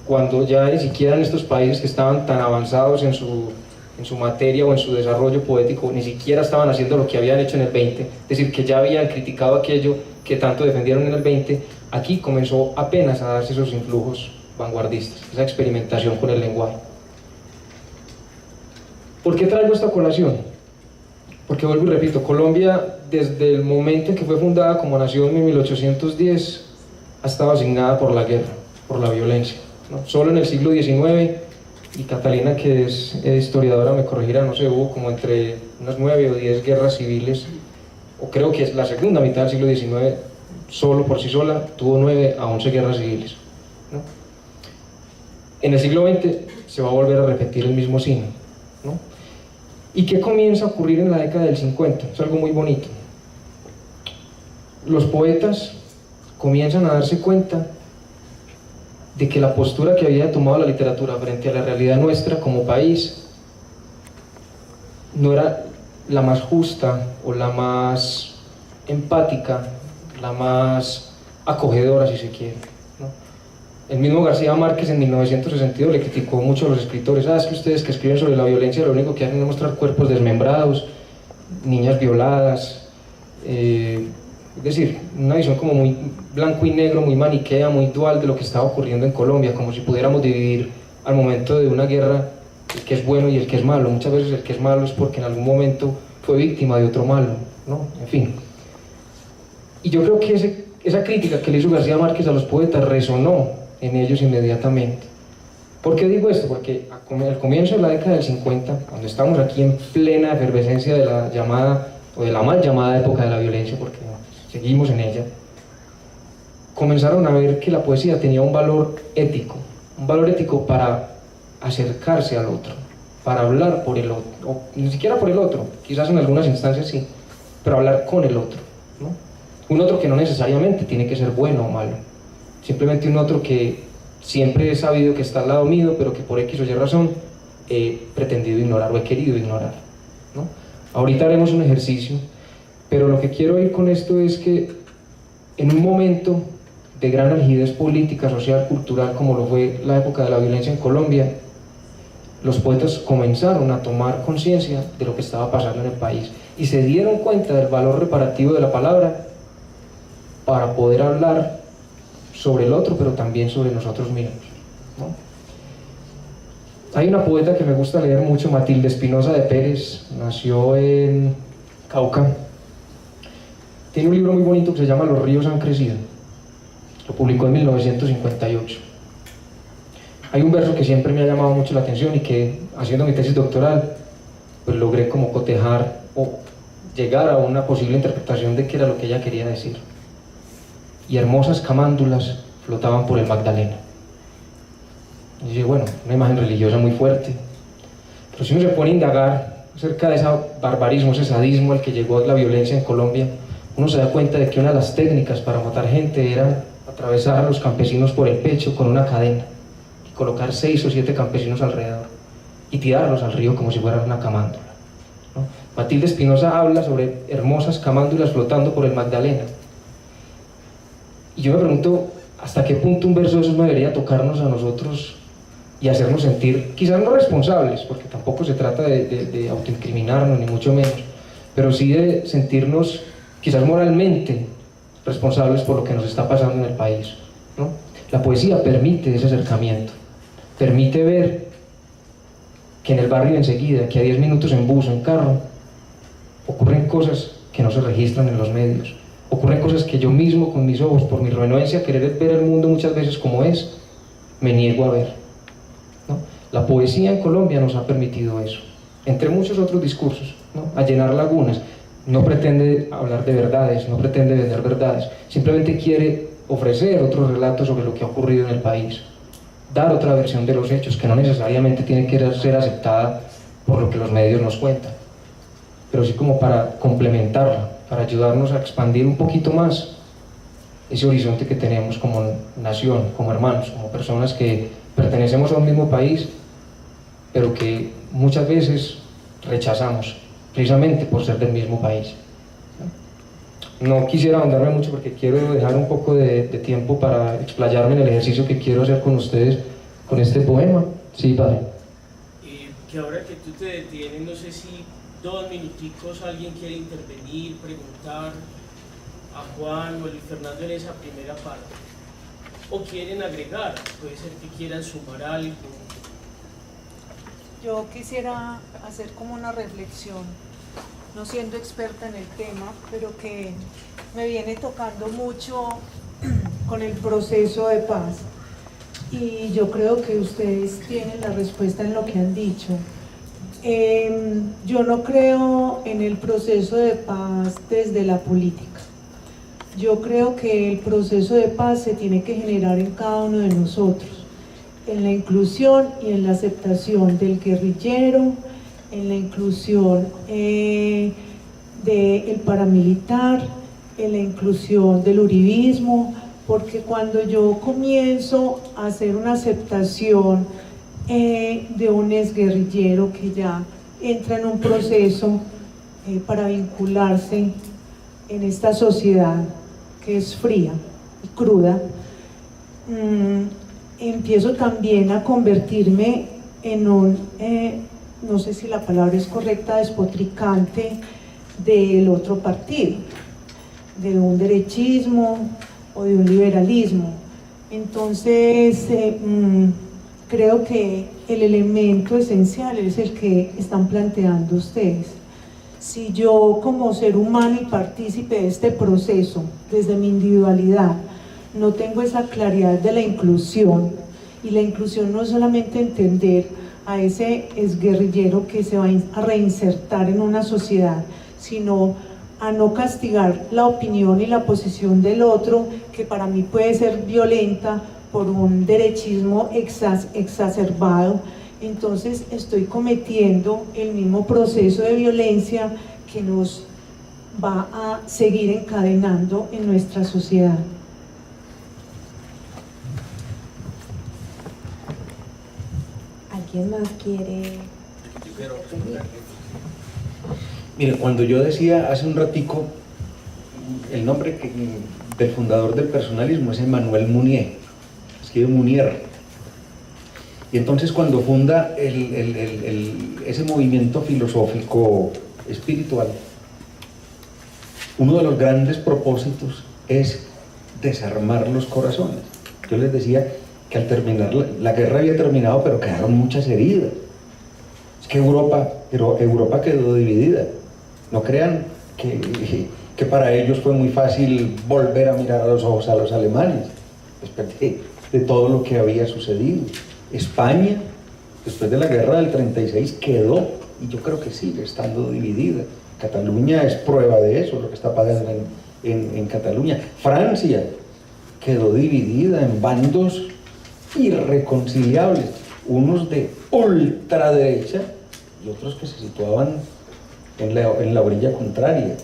cuando ya ni siquiera en estos países que estaban tan avanzados en su materia o en su desarrollo poético, ni siquiera estaban haciendo lo que habían hecho en el 20, es decir, que ya habían criticado aquello que tanto defendieron en el 20, aquí comenzó apenas a darse esos influjos vanguardistas, esa experimentación con el lenguaje. ¿Por qué traigo esta colación? Porque vuelvo y repito, Colombia desde el momento en que fue fundada como nación en 1810 ha estado asignada por la guerra, por la violencia, ¿no? Solo en el siglo XIX, y Catalina, que es historiadora, me corregirá, no sé, hubo como entre unas 9 o 10 guerras civiles, o creo que es la segunda mitad del siglo XIX, solo por sí sola, tuvo 9 a 11 guerras civiles, ¿no? En el siglo XX se va a volver a repetir el mismo signo, ¿no? ¿Y qué comienza a ocurrir en la década del 50? Es algo muy bonito. Los poetas comienzan a darse cuenta de que la postura que había tomado la literatura frente a la realidad nuestra como país no era la más justa o la más empática, la más acogedora, si se quiere, ¿no? El mismo García Márquez en 1962 le criticó mucho a los escritores: es que ustedes que escriben sobre la violencia lo único que hacen es mostrar cuerpos desmembrados, niñas violadas, es decir, una visión como muy blanco y negro, muy maniquea, muy dual de lo que estaba ocurriendo en Colombia, como si pudiéramos dividir al momento de una guerra el que es bueno y el que es malo. Muchas veces el que es malo es porque en algún momento fue víctima de otro malo, ¿no? En fin. Y yo creo que esa crítica que le hizo García Márquez a los poetas resonó en ellos inmediatamente. ¿Por qué digo esto? Porque al comienzo de la década del 50, cuando estamos aquí en plena efervescencia de la llamada, o de la mal llamada época de la violencia, porque seguimos en ella, comenzaron a ver que la poesía tenía un valor ético para acercarse al otro, para hablar por el otro, o ni siquiera por el otro, quizás en algunas instancias sí, pero hablar con el otro, ¿no? Un otro que no necesariamente tiene que ser bueno o malo, simplemente un otro que siempre he sabido que está al lado mío, pero que por X o Y razón he pretendido ignorar o he querido ignorar, ¿no? Ahorita haremos un ejercicio, pero lo que quiero ir con esto es que en un momento de gran rigidez política, social, cultural, como lo fue la época de la violencia en Colombia, los poetas comenzaron a tomar conciencia de lo que estaba pasando en el país y se dieron cuenta del valor reparativo de la palabra para poder hablar sobre el otro, pero también sobre nosotros mismos, ¿no? Hay una poeta que me gusta leer mucho, Matilde Espinosa de Pérez, nació en Cauca. Tiene un libro muy bonito que se llama Los ríos han crecido. Lo publicó en 1958. Hay un verso que siempre me ha llamado mucho la atención y que, haciendo mi tesis doctoral, pues logré como cotejar o llegar a una posible interpretación de qué era lo que ella quería decir. Y hermosas camándulas flotaban por el Magdalena. Y dije, bueno, una imagen religiosa muy fuerte. Pero si uno se pone a indagar acerca de ese barbarismo, ese sadismo al que llegó la violencia en Colombia, uno se da cuenta de que una de las técnicas para matar gente era atravesar a los campesinos por el pecho con una cadena y colocar 6 o 7 campesinos alrededor y tirarlos al río como si fueran una camándula, ¿no? Matilde Espinosa habla sobre hermosas camándulas flotando por el Magdalena. Y yo me pregunto, ¿hasta qué punto un verso de esos no debería tocarnos a nosotros y hacernos sentir, quizás no responsables, porque tampoco se trata de autoincriminarnos, ni mucho menos, pero sí de sentirnos quizás moralmente responsables por lo que nos está pasando en el país, ¿no? La poesía permite ese acercamiento, permite ver que en el barrio enseguida, que a 10 minutos en bus o en carro, ocurren cosas que no se registran en los medios, ocurren cosas que yo mismo con mis ojos, por mi renuencia a querer ver el mundo muchas veces como es, me niego a ver, ¿no? La poesía en Colombia nos ha permitido eso, entre muchos otros discursos, ¿no? A llenar lagunas. No pretende hablar de verdades, no pretende vender verdades, simplemente quiere ofrecer otro relato sobre lo que ha ocurrido en el país, dar otra versión de los hechos que no necesariamente tiene que ser aceptada por lo que los medios nos cuentan, pero sí como para complementarla, para ayudarnos a expandir un poquito más ese horizonte que tenemos como nación, como hermanos, como personas que pertenecemos a un mismo país, pero que muchas veces rechazamos, precisamente por ser del mismo país. No quisiera ahondarme mucho porque quiero dejar un poco de tiempo para explayarme en el ejercicio que quiero hacer con ustedes con este poema. Sí, padre. Que ahora que tú te detienes, no sé si 2 minuticos alguien quiere intervenir, preguntar a Juan o a Luis Fernando en esa primera parte, o quieren agregar, puede ser que quieran sumar algo. Yo quisiera hacer como una reflexión, no siendo experta en el tema, pero que me viene tocando mucho con el proceso de paz. Y yo creo que ustedes tienen la respuesta en lo que han dicho. Yo no creo en el proceso de paz desde la política. Yo creo que el proceso de paz se tiene que generar en cada uno de nosotros, en la inclusión y en la aceptación del guerrillero, en la inclusión del paramilitar, en la inclusión del uribismo, porque cuando yo comienzo a hacer una aceptación de un exguerrillero que ya entra en un proceso para vincularse en esta sociedad que es fría y cruda, empiezo también a convertirme en un, no sé si la palabra es correcta, despotricante del otro partido, de un derechismo o de un liberalismo. Entonces, creo que el elemento esencial es el que están planteando ustedes. Si yo como ser humano y partícipe de este proceso, desde mi individualidad, no tengo esa claridad de la inclusión, y la inclusión no es solamente entender a ese exguerrillero que se va a reinsertar en una sociedad, sino a no castigar la opinión y la posición del otro, que para mí puede ser violenta por un derechismo exacerbado. Entonces estoy cometiendo el mismo proceso de violencia que nos va a seguir encadenando en nuestra sociedad. ¿Alguien más quiere? Mire, cuando yo decía hace un ratico el nombre del fundador del personalismo es Emmanuel Mounier, escribe Mounier. Y entonces cuando funda ese movimiento filosófico espiritual, uno de los grandes propósitos es desarmar los corazones. Yo les decía que al terminar la guerra había terminado, pero quedaron muchas heridas. Es que Europa quedó dividida. No crean que para ellos fue muy fácil volver a mirar a los ojos a los alemanes, después de todo lo que había sucedido. España, después de la guerra del 36, quedó, y yo creo que sigue estando dividida. Cataluña es prueba de eso, lo que está pasando en Cataluña. Francia quedó dividida en bandos irreconciliables, unos de ultraderecha y otros que se situaban en la orilla contraria.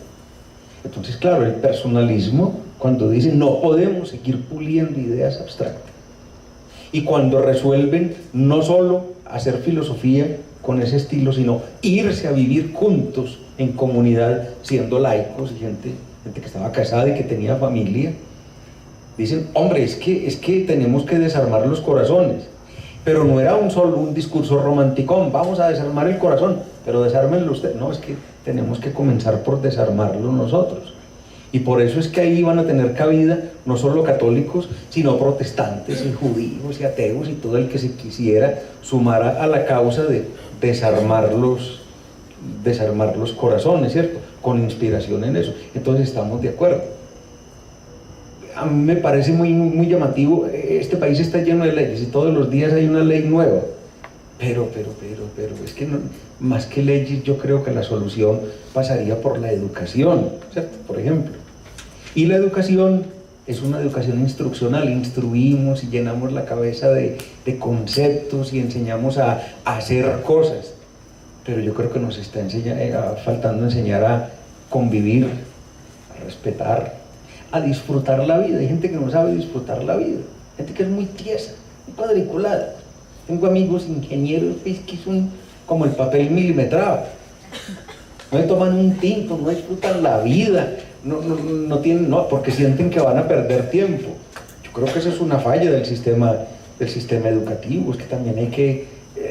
Entonces, claro, el personalismo, cuando dicen no podemos seguir puliendo ideas abstractas, y cuando resuelven no solo hacer filosofía con ese estilo, sino irse a vivir juntos en comunidad, siendo laicos y gente que estaba casada y que tenía familia, dicen, hombre, es que tenemos que desarmar los corazones. Pero no era solo un discurso romanticón, vamos a desarmar el corazón, pero desármenlo usted. No, es que tenemos que comenzar por desarmarlo nosotros. Y por eso es que ahí van a tener cabida no solo católicos, sino protestantes y judíos y ateos y todo el que se quisiera sumar a la causa de desarmar los corazones, ¿cierto? Con inspiración en eso. Entonces estamos de acuerdo. A mí me parece muy llamativo, este país está lleno de leyes y todos los días hay una ley nueva. Pero es que no, más que leyes, yo creo que la solución pasaría por la educación, ¿cierto? Por ejemplo. Y la educación es una educación instruccional, instruimos y llenamos la cabeza de conceptos y enseñamos a hacer cosas. Pero yo creo que nos está faltando enseñar a convivir, a respetar, a disfrutar la vida. Hay gente que no sabe disfrutar la vida, gente que es muy tiesa, muy cuadriculada. Tengo amigos ingenieros que son como el papel milimetrado. No toman un tinto, no disfrutan la vida, no, porque sienten que van a perder tiempo. Yo creo que eso es una falla del sistema educativo. Es que también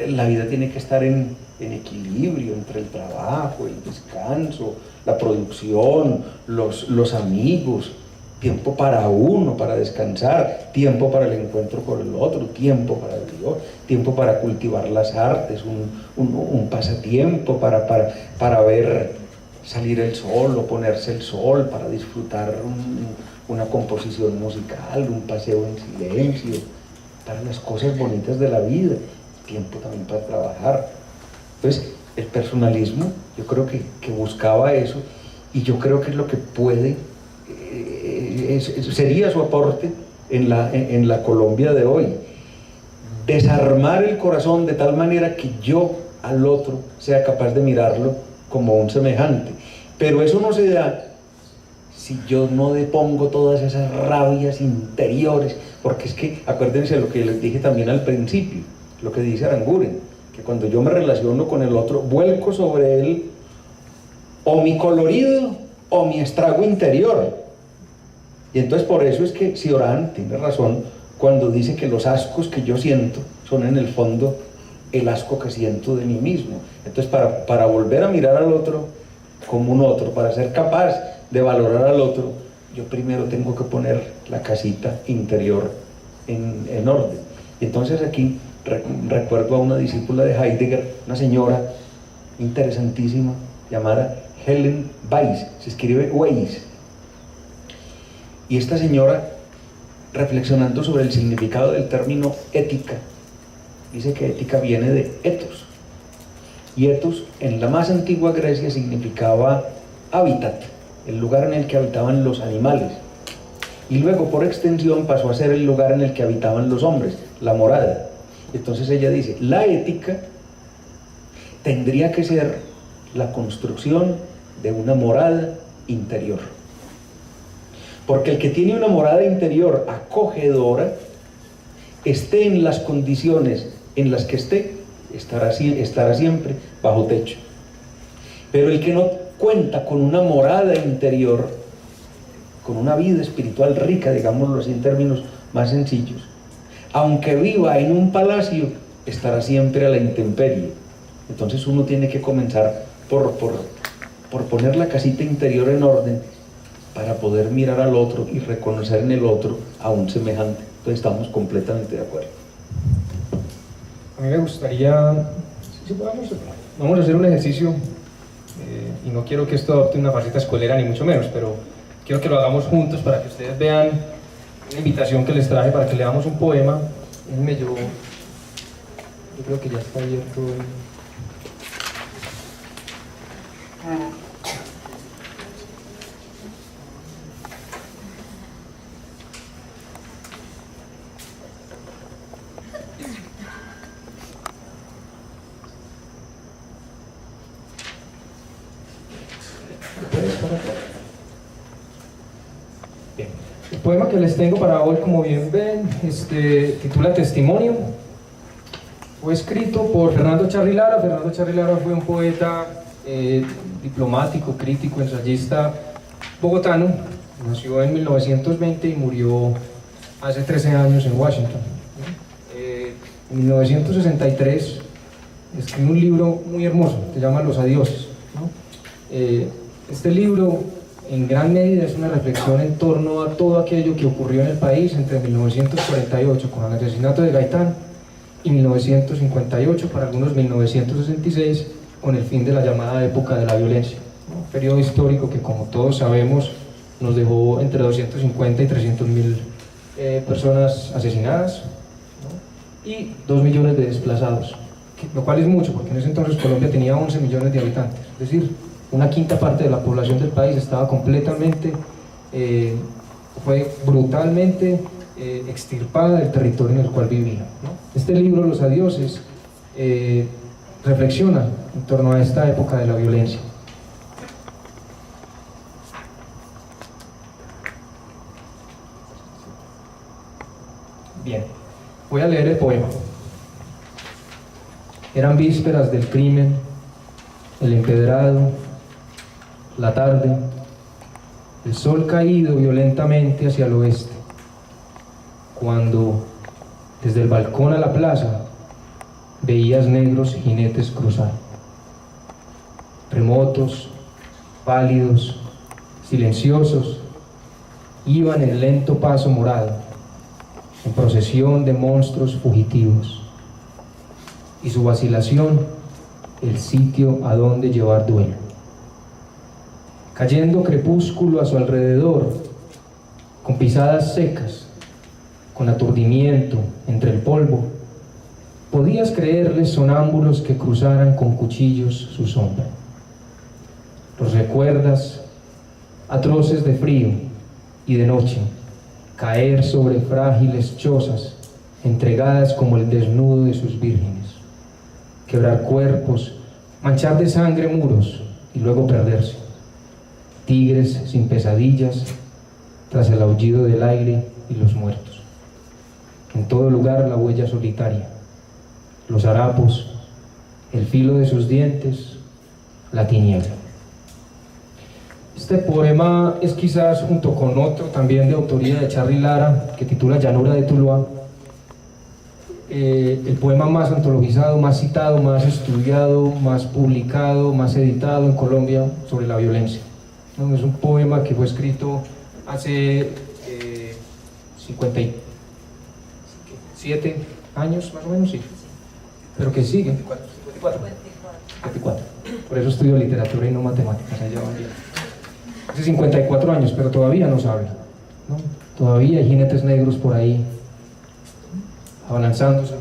la vida tiene que estar en equilibrio entre el trabajo, el descanso, la producción, los amigos. Tiempo para uno, para descansar, tiempo para el encuentro con el otro, tiempo para Dios, tiempo para cultivar las artes, un pasatiempo para ver salir el sol o ponerse el sol, para disfrutar una composición musical, un paseo en silencio, para las cosas bonitas de la vida, tiempo también para trabajar. Entonces, el personalismo, yo creo que buscaba eso, y yo creo que es lo que sería su aporte en la Colombia de hoy. Desarmar el corazón de tal manera que yo al otro sea capaz de mirarlo como un semejante. Pero eso no se da si yo no depongo todas esas rabias interiores, porque es que, acuérdense lo que les dije también al principio, lo que dice Aranguren, que cuando yo me relaciono con el otro, vuelco sobre él o mi colorido o mi estrago interior. Y entonces por eso es que Cioran tiene razón cuando dice que los ascos que yo siento son en el fondo el asco que siento de mí mismo. Entonces para volver a mirar al otro como un otro, para ser capaz de valorar al otro, yo primero tengo que poner la casita interior en orden. Y entonces aquí recuerdo a una discípula de Heidegger, una señora interesantísima llamada Helen Weiss, se escribe Weiss. Y esta señora, reflexionando sobre el significado del término ética, dice que ética viene de ethos. Y ethos en la más antigua Grecia significaba hábitat, el lugar en el que habitaban los animales. Y luego, por extensión, pasó a ser el lugar en el que habitaban los hombres, la morada. Entonces ella dice, la ética tendría que ser la construcción de una morada interior. Porque el que tiene una morada interior acogedora, esté en las condiciones en las que esté, estará siempre bajo techo. Pero el que no cuenta con una morada interior, con una vida espiritual rica, digámoslo así en términos más sencillos, aunque viva en un palacio, estará siempre a la intemperie. Entonces uno tiene que comenzar por poner la casita interior en orden para poder mirar al otro y reconocer en el otro a un semejante. Entonces estamos completamente de acuerdo. A mí me gustaría, vamos a hacer un ejercicio, y no quiero que esto adopte una faceta escuelera ni mucho menos, pero quiero que lo hagamos juntos para que ustedes vean una invitación que les traje para que leamos un poema. Déjenme yo creo que ya está abierto. Bien. El poema que les tengo para hoy, como bien ven, titula Testimonio. Fue escrito por Fernando Charri Lara. Fernando Charri Lara fue un poeta diplomático, crítico, ensayista bogotano. Nació en 1920 y murió hace 13 años en Washington. En 1963 escribió un libro muy hermoso, se llama Los Adioses, ¿no? Este libro en gran medida es una reflexión en torno a todo aquello que ocurrió en el país entre 1948 con el asesinato de Gaitán y 1958, para algunos 1966, con el fin de la llamada época de la violencia, ¿no? Un periodo histórico que, como todos sabemos, nos dejó entre 250 y 300.000 personas asesinadas, ¿no? Y 2 millones de desplazados, lo cual es mucho, porque en ese entonces Colombia tenía 11 millones de habitantes, es decir, una quinta parte de la población del país estaba completamente, fue brutalmente extirpada del territorio en el cual vivía, ¿no? Este libro, Los Adioses, reflexiona en torno a esta época de la violencia. Bien, voy a leer el poema. Eran vísperas del crimen, el empedrado, la tarde, el sol caído violentamente hacia el oeste, cuando desde el balcón a la plaza veías negros jinetes cruzar, remotos, pálidos, silenciosos, iban en lento paso morado, en procesión de monstruos fugitivos, y su vacilación, el sitio a donde llevar duelo. Cayendo crepúsculo a su alrededor, con pisadas secas, con aturdimiento entre el polvo, podías creerles sonámbulos que cruzaran con cuchillos su sombra. Los recuerdas, atroces de frío y de noche, caer sobre frágiles chozas, entregadas como el desnudo de sus vírgenes, quebrar cuerpos, manchar de sangre muros y luego perderse. Tigres sin pesadillas, tras el aullido del aire y los muertos. En todo lugar la huella solitaria, los harapos, el filo de sus dientes, la tiniebla. Este poema es quizás, junto con otro también de autoría de Charri Lara, que titula Llanura de Tuluá, el poema más antologizado, más citado, más estudiado, más publicado, más editado en Colombia sobre la violencia. Es un poema que fue escrito hace 57 años, más o menos, sí, pero que sigue. 54. Por eso estudio literatura y no matemáticas, allá van bien. Hace 54 años, pero todavía no se habla, ¿no? Todavía hay jinetes negros por ahí, abalanzándose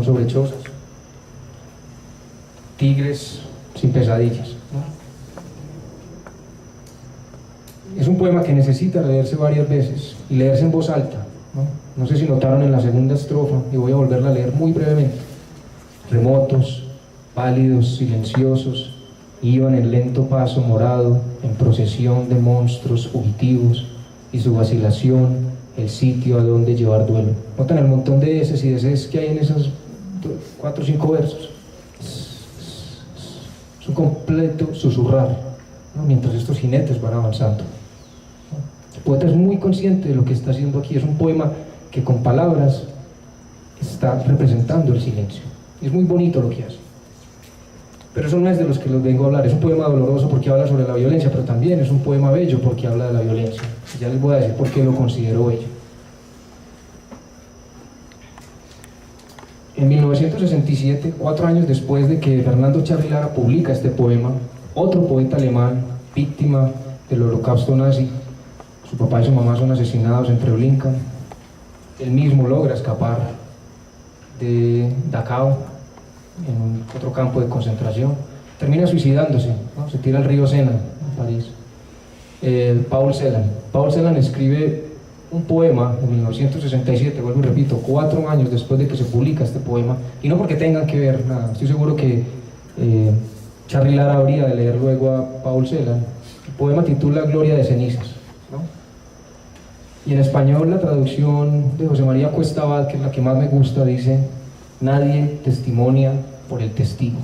sobre chozas, tigres sin pesadillas, ¿no? Es un poema que necesita leerse varias veces y leerse en voz alta, ¿no? No sé si notaron en la segunda estrofa, y voy a volverla a leer muy brevemente. Remotos, pálidos, silenciosos, iban en lento paso morado, en procesión de monstruos fugitivos, y su vacilación, el sitio a donde llevar duelo. Notan el montón de eses y deses que hay en esos 4 o 5 versos. Es un completo susurrar, ¿no? Mientras estos jinetes van avanzando. El poeta es muy consciente de lo que está haciendo aquí. Es un poema que con palabras está representando el silencio. Es muy bonito lo que hace. Pero eso no es de los que los vengo a hablar. Es un poema doloroso porque habla sobre la violencia, pero también es un poema bello porque habla de la violencia. Ya les voy a decir por qué lo considero bello. En 1967, 4 años después de que Fernando Charly Lara publica este poema, otro poeta alemán, víctima del holocausto nazi, su papá y su mamá son asesinados en Treblinka, él mismo logra escapar de Dachau, en otro campo de concentración, termina suicidándose, ¿no? Se tira al río Sena, en París. Paul Celan escribe un poema en 1967, vuelvo y repito, 4 años después de que se publica este poema, y no porque tengan que ver nada, estoy seguro que Charly Lara habría de leer luego a Paul Celan. El poema titula Gloria de cenizas, ¿no? Y en español la traducción de José María Cuesta Abad, que es la que más me gusta, dice: nadie testimonia por el testigo.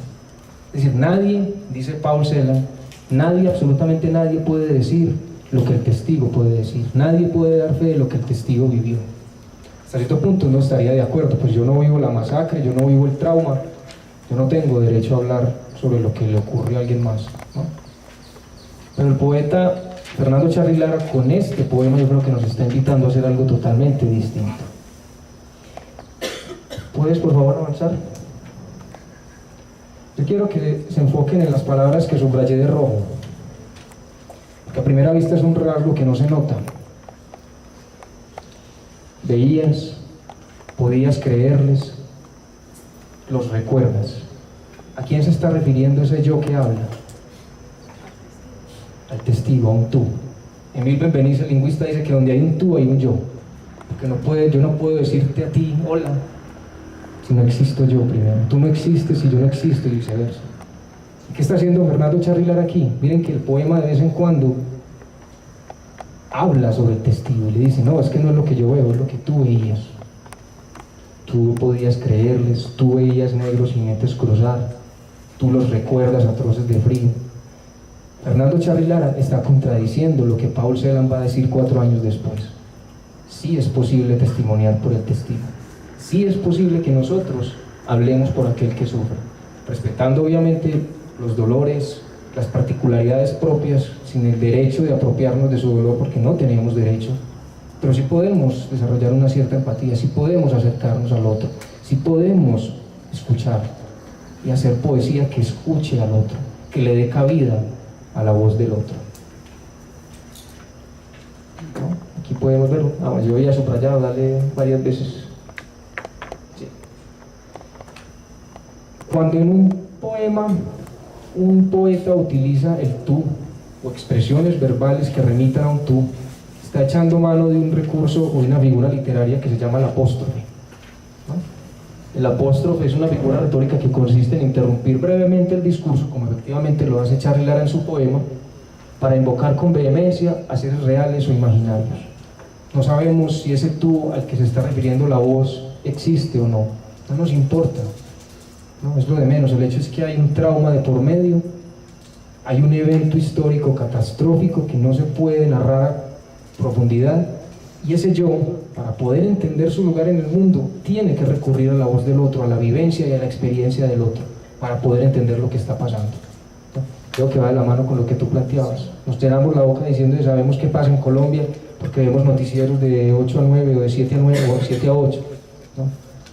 Es decir, nadie, dice Paul Celan, nadie, absolutamente nadie puede decir lo que el testigo puede decir. Nadie puede dar fe de lo que el testigo vivió. Hasta cierto punto no estaría de acuerdo, pues yo no vivo la masacre, yo no vivo el trauma, yo no tengo derecho a hablar sobre lo que le ocurrió a alguien más, ¿no? Pero el poeta Fernando Charly Lara, con este poema, yo creo que nos está invitando a hacer algo totalmente distinto. ¿Puedes, por favor, avanzar? Yo quiero que se enfoquen en las palabras que subrayé de rojo, porque a primera vista es un rasgo que no se nota. Veías, podías creerles, los recuerdas. ¿A quién se está refiriendo ese yo que habla? Al testigo, a un tú. Emil Benveniste, el lingüista, dice que donde hay un tú hay un yo, porque yo no puedo decirte a ti hola si no existo yo primero. Tú no existes si yo no existo, y viceversa. ¿Qué está haciendo Fernando Charly Lara aquí? Miren que el poema de vez en cuando habla sobre el testigo y le dice: no, es que no es lo que yo veo, es lo que tú veías. Tú podías creerles, tú veías negros jinetes cruzar, tú los recuerdas atroces de frío. Fernando Charly Lara está contradiciendo lo que Paul Celan va a decir 4 años después. Sí es posible testimoniar por el testigo. Sí es posible que nosotros hablemos por aquel que sufre, respetando obviamente los dolores, las particularidades propias, sin el derecho de apropiarnos de su dolor, porque no tenemos derecho, pero sí podemos desarrollar una cierta empatía, sí podemos acercarnos al otro, sí podemos escuchar y hacer poesía que escuche al otro, que le dé cabida a la voz del otro. ¿No? Aquí podemos verlo. Yo había subrayado, dale varias veces. Sí. Cuando en un poema un poeta utiliza el tú o expresiones verbales que remitan a un tú, está echando mano de un recurso o de una figura literaria que se llama la apóstrofe, ¿no? El apóstrofe es una figura retórica que consiste en interrumpir brevemente el discurso, como efectivamente lo hace Charly Lara en su poema, para invocar con vehemencia a seres reales o imaginarios. No sabemos si ese tú al que se está refiriendo la voz existe o no, no nos importa, no, es lo de menos. El hecho es que hay un trauma de por medio, hay un evento histórico catastrófico que no se puede narrar a profundidad, y ese yo, para poder entender su lugar en el mundo, tiene que recurrir a la voz del otro, a la vivencia y a la experiencia del otro, para poder entender lo que está pasando. Creo que va de la mano con lo que tú planteabas. Nos llenamos la boca diciendo que sabemos qué pasa en Colombia, porque vemos noticieros de 8 a 9, o de 7 a 9, o de 7 a 8, ¿no?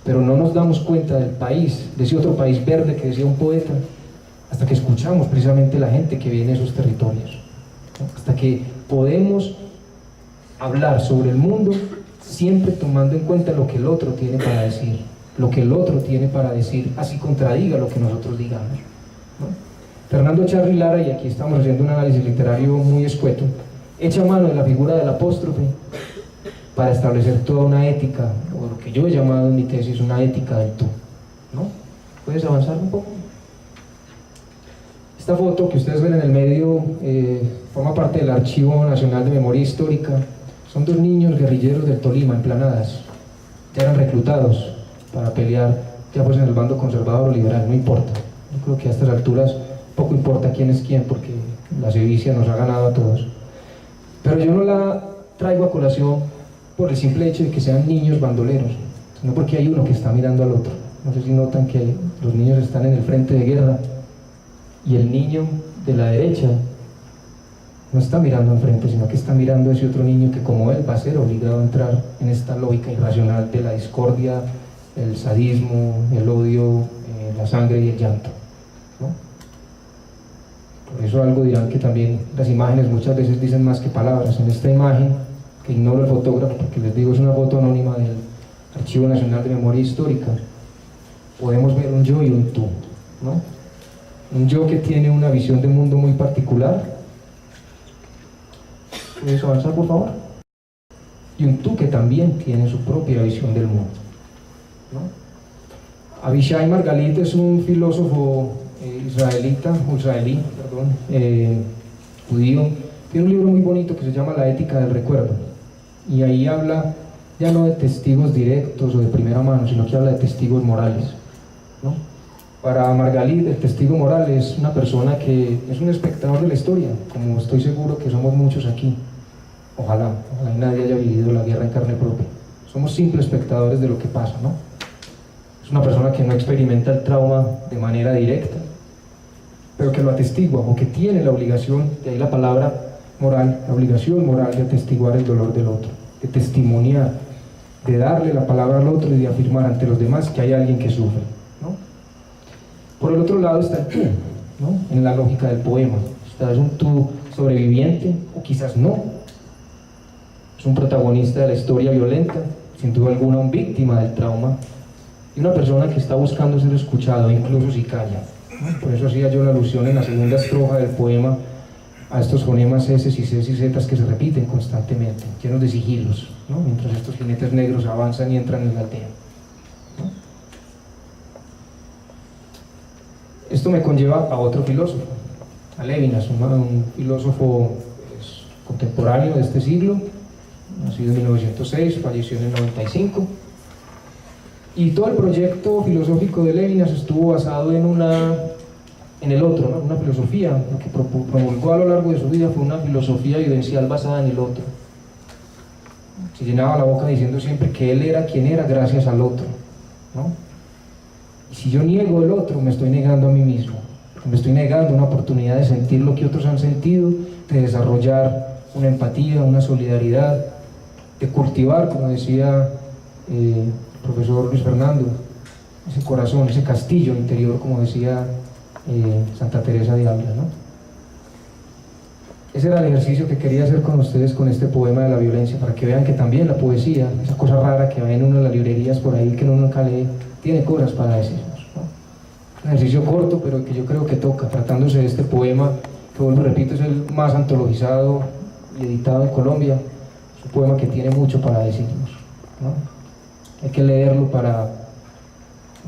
Pero no nos damos cuenta del país, de ese otro país verde que decía un poeta, hasta que escuchamos precisamente la gente que viene de esos territorios, ¿no? Hasta que podemos hablar sobre el mundo siempre tomando en cuenta lo que el otro tiene para decir, lo que el otro tiene para decir, así contradiga lo que nosotros digamos, ¿no? Fernando Charly Lara, y aquí estamos haciendo un análisis literario muy escueto, echa mano de la figura del apóstrofe para establecer toda una ética, o lo que yo he llamado en mi tesis una ética del tú, ¿no? ¿Puedes avanzar un poco? Esta foto que ustedes ven en el medio forma parte del Archivo Nacional de Memoria Histórica. Son 2 niños guerrilleros del Tolima, en Planadas. Ya eran reclutados para pelear, ya pues en el bando conservador o liberal, no importa. Yo creo que a estas alturas poco importa quién es quién, porque la sevicia nos ha ganado a todos. Pero yo no la traigo a colación por el simple hecho de que sean niños bandoleros. sino porque hay uno que está mirando al otro. No sé si notan que los niños están en el frente de guerra y el niño de la derecha no está mirando enfrente, sino que está mirando a ese otro niño que, como él, va a ser obligado a entrar en esta lógica irracional de la discordia, el sadismo, el odio, la sangre y el llanto, ¿no? Por eso algo dirán que también las imágenes muchas veces dicen más que palabras. En esta imagen, que ignoro el fotógrafo porque les digo es una foto anónima del Archivo Nacional de Memoria Histórica, podemos ver un yo y un tú, ¿no? Un yo que tiene una visión de mundo muy particular. ¿Puedes avanzar, por favor? Y un tú que también tiene su propia visión del mundo, ¿no? Avishai Margalit es un filósofo israelí, judío. Tiene un libro muy bonito que se llama La ética del recuerdo, y ahí habla ya no de testigos directos o de primera mano, sino que habla de testigos morales, ¿no? Para Margalit, el testigo moral es una persona que es un espectador de la historia, como estoy seguro que somos muchos aquí. Ojalá nadie haya vivido la guerra en carne propia. Somos simples espectadores de lo que pasa, ¿no? Es una persona que no experimenta el trauma de manera directa, pero que lo atestigua, o que tiene la obligación, de ahí la palabra moral, la obligación moral de atestiguar el dolor del otro, de testimoniar, de darle la palabra al otro y de afirmar ante los demás que hay alguien que sufre, ¿no? Por el otro lado está el tú, ¿no? En la lógica del poema. Es un tú sobreviviente, o quizás no. Es un protagonista de la historia violenta, sin duda alguna un víctima del trauma, y una persona que está buscando ser escuchado, incluso si calla, ¿no? Por eso hacía yo la alusión en la segunda estrofa del poema a estos fonemas S y C y Z que se repiten constantemente, llenos de sigilos, ¿no? Mientras estos jinetes negros avanzan y entran en la aldea, ¿no? Esto me conlleva a otro filósofo, a Levinas, un filósofo contemporáneo de este siglo, nacido en 1906, falleció en el 95. Y todo el proyecto filosófico de Levinas estuvo basado en el otro, ¿no? Una filosofía. Lo que promulgó a lo largo de su vida fue una filosofía vivencial basada en el otro. Se llenaba la boca diciendo siempre que él era quien era gracias al otro, ¿no? Y si yo niego el otro, me estoy negando a mí mismo. Me estoy negando una oportunidad de sentir lo que otros han sentido, de desarrollar una empatía, una solidaridad, de cultivar, como decía el profesor Luis Fernando, ese corazón, ese castillo interior, como decía Santa Teresa de Ávila, ¿no? Ese era el ejercicio que quería hacer con ustedes con este poema de la violencia, para que vean que también la poesía, esa cosa rara que ven uno en las librerías por ahí que uno nunca lee, tiene cosas para decirnos, ¿no? Un ejercicio corto, pero que yo creo que toca, tratándose de este poema, que vuelvo y repito, es el más antologizado y editado en Colombia. Es un poema que tiene mucho para decirnos, ¿no? Hay que leerlo para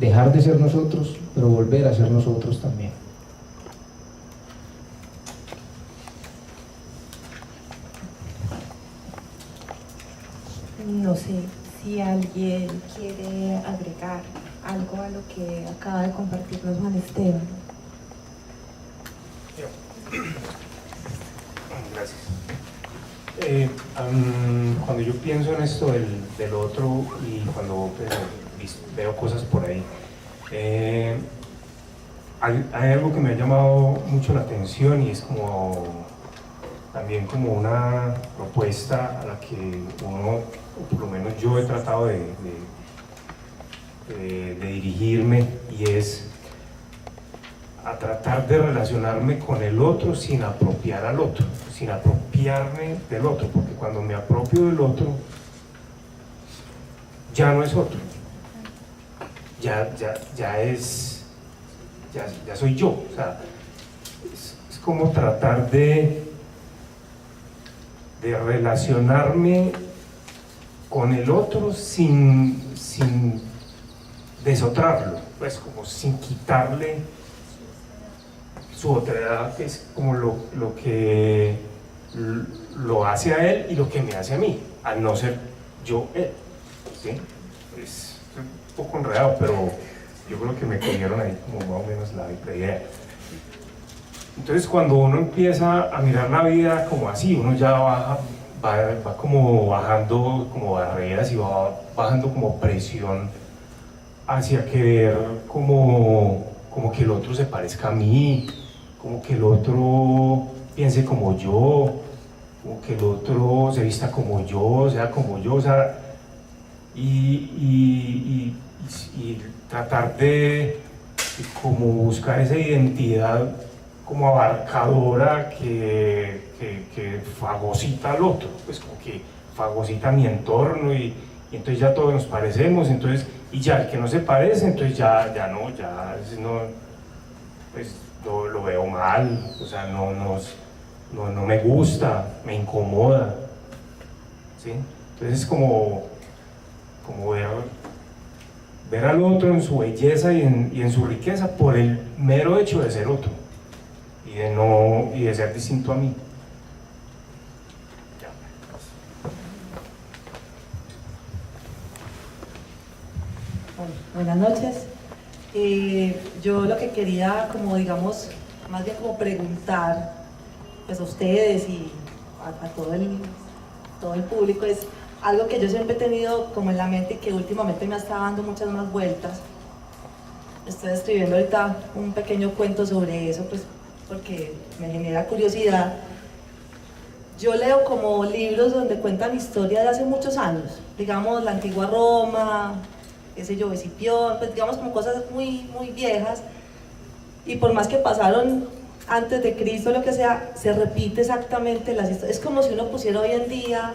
dejar de ser nosotros, pero volver a ser nosotros también. No sé si alguien quiere agregar algo a lo que acaba de compartirnos Juan Esteban. Gracias. Cuando yo pienso en esto del otro y cuando veo cosas por ahí, hay algo que me ha llamado mucho la atención, y es también como una propuesta a la que uno, o por lo menos yo he tratado de dirigirme, y es a tratar de relacionarme con el otro sin apropiar al otro, sin apropiarme del otro, porque cuando me apropio del otro, ya no es otro, ya soy yo. O sea, es como tratar de relacionarme con el otro sin desotrarlo, pues como sin quitarle su otredad, que es como lo que lo hace a él y lo que me hace a mí, al no ser yo él, ¿sí? Es un poco enredado, pero yo creo que me cogieron ahí como más o menos la idea. Entonces, cuando uno empieza a mirar la vida como así, uno ya baja va como bajando como barreras y va bajando como presión hacia querer como que el otro se parezca a mí, como que el otro piense como yo, como que el otro se vista como yo, sea como yo, o sea, y tratar de como buscar esa identidad como abarcadora que fagocita al otro, pues como que fagocita mi entorno y entonces ya todos nos parecemos, entonces, y ya el que no se parece, entonces ya no, pues lo veo mal, o sea, no me gusta, me incomoda, ¿sí? Entonces es como ver al otro en su belleza y en su riqueza por el mero hecho de ser otro y de ser distinto a mí. Ya. Buenas noches. Yo lo que quería, como digamos, más bien como preguntar pues a ustedes y a todo el público, es algo que yo siempre he tenido como en la mente y que últimamente me ha estado dando muchas más vueltas. Estoy escribiendo ahorita un pequeño cuento sobre eso, pues porque me genera curiosidad. Yo leo como libros donde cuentan historias de hace muchos años, digamos la antigua Roma, qué sé yo, Escipión, pues digamos como cosas muy, muy viejas, y por más que pasaron antes de Cristo, lo que sea, se repite exactamente las historias. Es como si uno pusiera hoy en día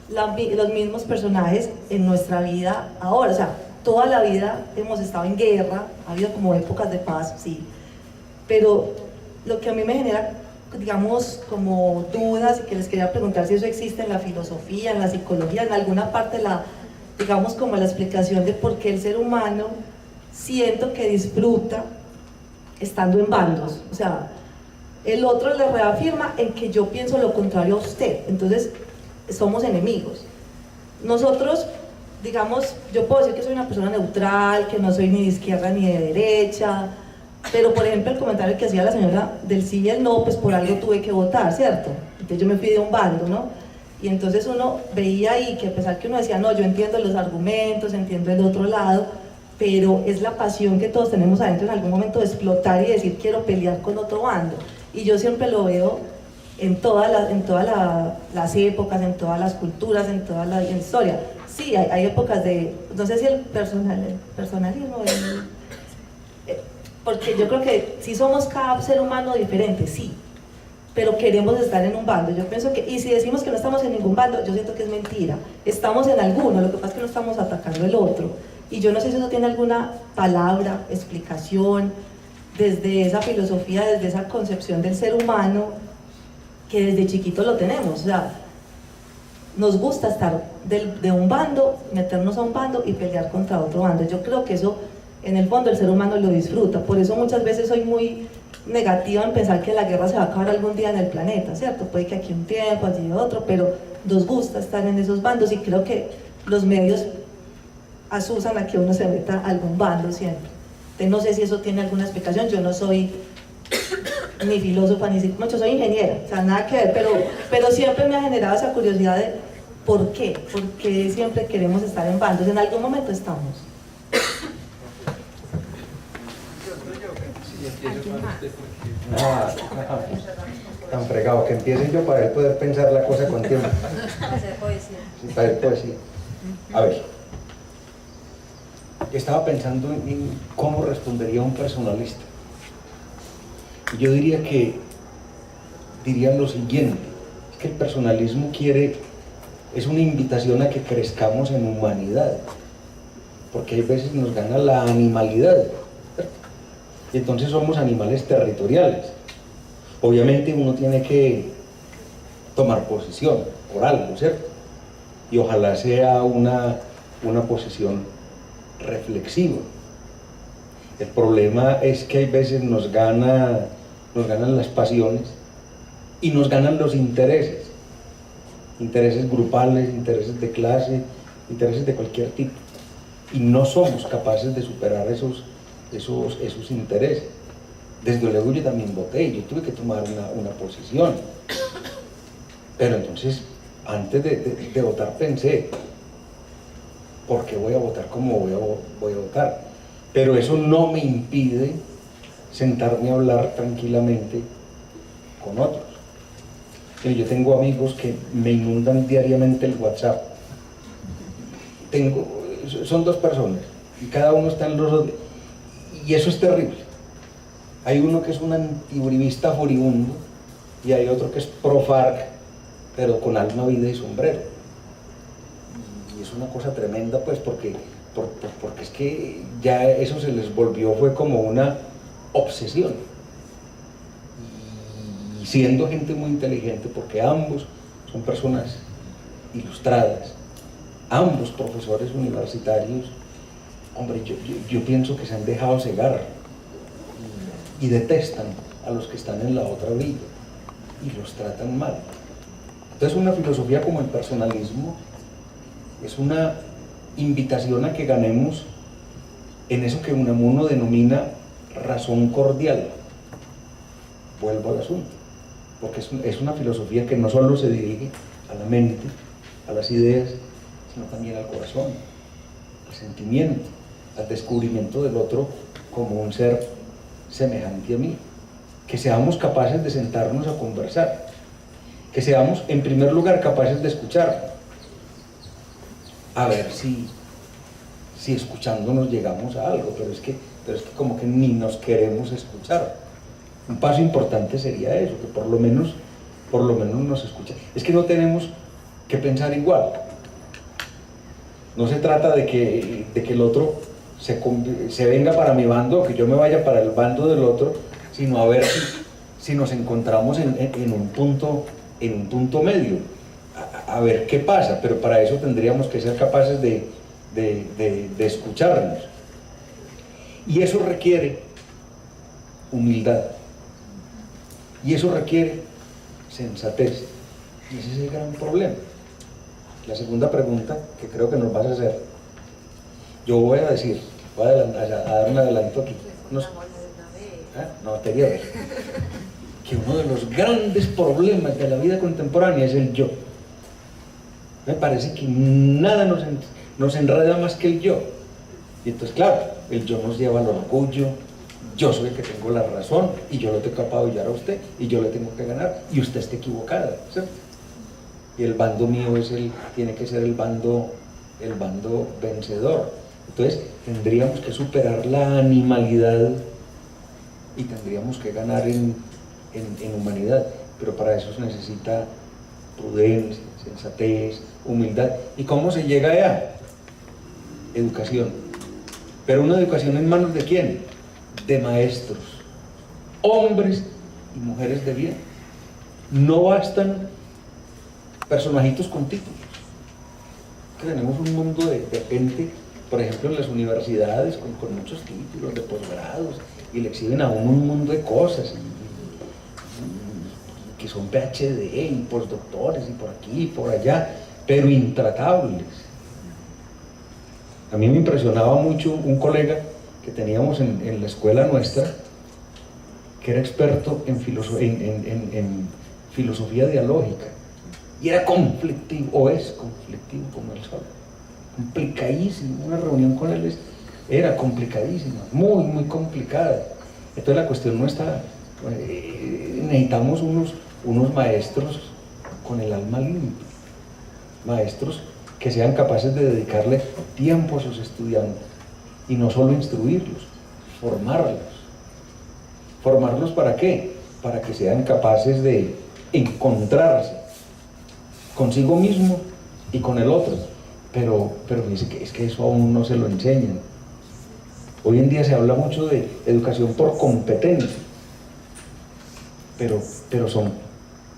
los mismos personajes en nuestra vida ahora, o sea, toda la vida hemos estado en guerra, ha habido como épocas de paz, sí, pero lo que a mí me genera, digamos, como dudas y que les quería preguntar si eso existe en la filosofía, en la psicología, en alguna parte, digamos, como la explicación de por qué el ser humano siento que disfruta estando en bandos, o sea, el otro le reafirma en que yo pienso lo contrario a usted, entonces somos enemigos. Nosotros, digamos, yo puedo decir que soy una persona neutral, que no soy ni de izquierda ni de derecha, pero por ejemplo el comentario que hacía la señora del sí y el no, pues por algo tuve que votar, ¿cierto? Entonces yo me fui de un bando, ¿no? Y entonces uno veía ahí que a pesar que uno decía, no, yo entiendo los argumentos, entiendo el otro lado, pero es la pasión que todos tenemos adentro en algún momento de explotar y decir quiero pelear con otro bando. Y yo siempre lo veo en todas las épocas, en todas las culturas, en toda la historia. Sí, hay épocas de, no sé si el personalismo, porque yo creo que sí somos cada ser humano diferente, sí, pero queremos estar en un bando. Yo pienso que, y si decimos que no estamos en ningún bando, yo siento que es mentira. Estamos en alguno, lo que pasa es que no estamos atacando el otro. Y yo no sé si eso tiene alguna palabra, explicación, desde esa filosofía, desde esa concepción del ser humano, que desde chiquito lo tenemos. O sea, nos gusta estar de un bando, meternos a un bando y pelear contra otro bando. Yo creo que eso, en el fondo, el ser humano lo disfruta. Por eso muchas veces soy muy negativa en pensar que la guerra se va a acabar algún día en el planeta, ¿cierto? Puede que aquí un tiempo, allí otro, pero nos gusta estar en esos bandos y creo que los medios asusan a que uno se meta a algún bando siempre. Entonces, no sé si eso tiene alguna explicación. Yo no soy ni filósofa, ni psicóloga, yo soy ingeniera, o sea, nada que ver, pero siempre me ha generado esa curiosidad de ¿por qué? ¿Por qué siempre queremos estar en bandos? En algún momento estamos. Tan fregado, que empiece yo para él poder pensar la cosa con tiempo. Hacer poesía. Sí, para hacer poesía. A ver, estaba pensando en cómo respondería un personalista. Y yo diría lo siguiente, es que el personalismo es una invitación a que crezcamos en humanidad, porque hay veces nos gana la animalidad, ¿cierto? Y entonces somos animales territoriales. Obviamente uno tiene que tomar posición por algo, ¿cierto? Y ojalá sea una posición reflexiva. El problema es que hay veces nos ganan las pasiones y nos ganan los intereses grupales, intereses de clase, intereses de cualquier tipo, y no somos capaces de superar esos intereses. Desde luego yo también voté, yo tuve que tomar una posición, pero entonces antes de votar pensé, ¿por qué voy a votar como voy a votar? Pero eso no me impide sentarme a hablar tranquilamente con otros. Yo tengo amigos que me inundan diariamente el WhatsApp. Son 2 personas y cada uno está en los... Y eso es terrible. Hay uno que es un antiuribista furibundo y hay otro que es pro FARC, pero con alma, vida y sombrero. Y es una cosa tremenda, pues, porque es que ya eso se les volvió, fue como una obsesión. Y siendo gente muy inteligente, porque ambos son personas ilustradas, ambos profesores universitarios, hombre, yo pienso que se han dejado cegar y detestan a los que están en la otra orilla y los tratan mal. Entonces una filosofía como el personalismo es una invitación a que ganemos en eso que Unamuno denomina razón cordial. Vuelvo al asunto, porque es una filosofía que no solo se dirige a la mente, a las ideas, sino también al corazón, al sentimiento, al descubrimiento del otro como un ser semejante a mí. Que seamos capaces de sentarnos a conversar, que seamos en primer lugar capaces de escuchar, a ver si escuchándonos llegamos a algo, pero es que como que ni nos queremos escuchar. Un paso importante sería eso, que por lo menos nos escuchen. Es que no tenemos que pensar igual. No se trata de que el otro se venga para mi bando o que yo me vaya para el bando del otro, sino a ver si nos encontramos en un punto medio, a ver qué pasa, pero para eso tendríamos que ser capaces de escucharnos. Y eso requiere humildad, y eso requiere sensatez, y ese es el gran problema. La segunda pregunta que creo que nos vas a hacer, yo voy a dar un adelanto aquí. No, te voy a ver que uno de los grandes problemas de la vida contemporánea es el yo. Me parece que nada nos enreda más que el yo. Y entonces, claro, el yo nos lleva al orgullo. Yo soy el que tengo la razón y yo lo tengo que apabullar a usted y yo le tengo que ganar y usted está equivocada, ¿cierto? Y el bando mío tiene que ser el bando vencedor. Entonces tendríamos que superar la animalidad y tendríamos que ganar en humanidad, pero para eso se necesita prudencia, sensatez, humildad. ¿Y cómo se llega allá? Educación. Pero una educación en manos de ¿quién? De maestros, hombres y mujeres de bien. No bastan personajitos con títulos. Que tenemos un mundo de gente, por ejemplo en las universidades, con muchos títulos de posgrados, y le exhiben a uno un mundo de cosas, que son PhD y postdoctores, y por aquí y por allá, pero intratables. A mí me impresionaba mucho un colega que teníamos en la escuela nuestra, que era experto en filosofía dialógica, y era conflictivo, o es conflictivo como el sol, complicadísimo. Una reunión con él era complicadísima, muy, muy complicada. Entonces la cuestión no está, necesitamos unos maestros con el alma limpia, maestros que sean capaces de dedicarle tiempo a sus estudiantes y no solo instruirlos, formarlos. ¿Formarlos para qué? Para que sean capaces de encontrarse consigo mismo y con el otro. Pero dice que es que eso aún no se lo enseñan. Hoy en día se habla mucho de educación por competencia, pero son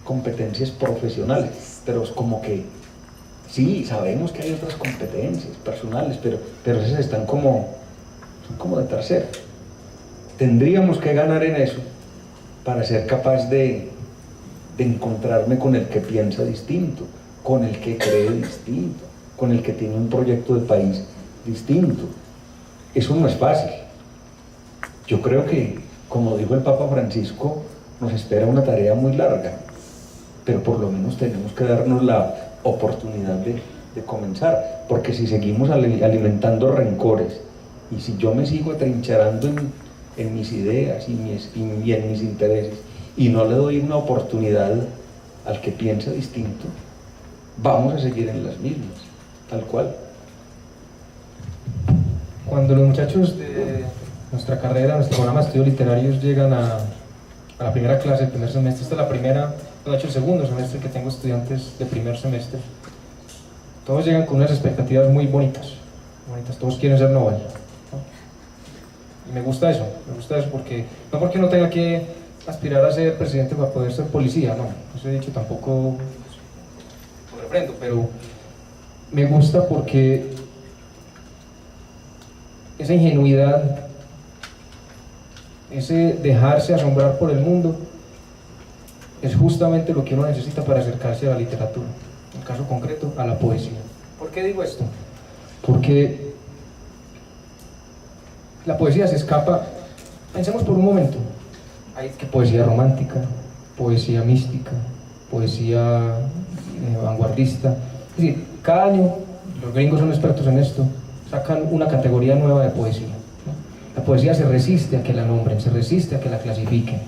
competencias profesionales, pero es como que sí, sabemos que hay otras competencias personales, pero esas son como de tercero. Tendríamos que ganar en eso para ser capaz de encontrarme con el que piensa distinto, con el que cree distinto, con el que tiene un proyecto de país distinto. Eso no es fácil. Yo creo que, como dijo el Papa Francisco, nos espera una tarea muy larga, pero por lo menos tenemos que darnos la oportunidad de comenzar, porque si seguimos alimentando rencores y si yo me sigo atrincherando en mis ideas y en mis intereses y no le doy una oportunidad al que piensa distinto, vamos a seguir en las mismas, tal cual. Cuando los muchachos de nuestra carrera, nuestro programa de estudios literarios llegan a la primera clase, el primer semestre, esta es la primera, de hecho el segundo semestre que tengo estudiantes de primer semestre, todos llegan con unas expectativas muy bonitas, todos quieren ser Nobel, ¿no? Y me gusta eso porque, no porque no tenga que aspirar a ser presidente para poder ser policía, no, eso he dicho tampoco lo refrendo, pero me gusta porque esa ingenuidad, ese dejarse asombrar por el mundo, es justamente lo que uno necesita para acercarse a la literatura, en el caso concreto a la poesía. ¿Por qué digo esto? Porque la poesía se escapa, pensemos por un momento, hay que poesía romántica, poesía mística, poesía vanguardista, es decir, cada año, los gringos son expertos en esto, sacan una categoría nueva de poesía, ¿no? La poesía se resiste a que la nombren, se resiste a que la clasifiquen,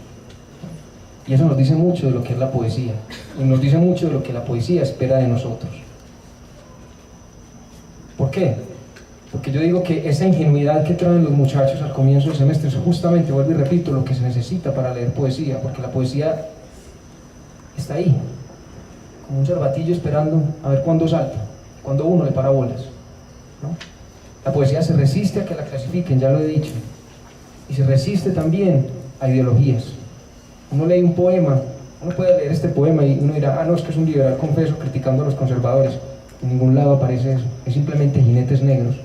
y eso nos dice mucho de lo que es la poesía, y nos dice mucho de lo que la poesía espera de nosotros. ¿Por qué? Porque yo digo que esa ingenuidad que traen los muchachos al comienzo del semestre es justamente, vuelvo y repito, lo que se necesita para leer poesía, porque la poesía está ahí, como un cervatillo esperando a ver cuándo salta, cuándo uno le para bolas, ¿no? La poesía se resiste a que la clasifiquen, ya lo he dicho, y se resiste también a ideologías. Uno lee un poema, uno puede leer este poema y uno dirá, no, es que es un liberal confeso criticando a los conservadores. En ningún lado aparece eso, es simplemente jinetes negros.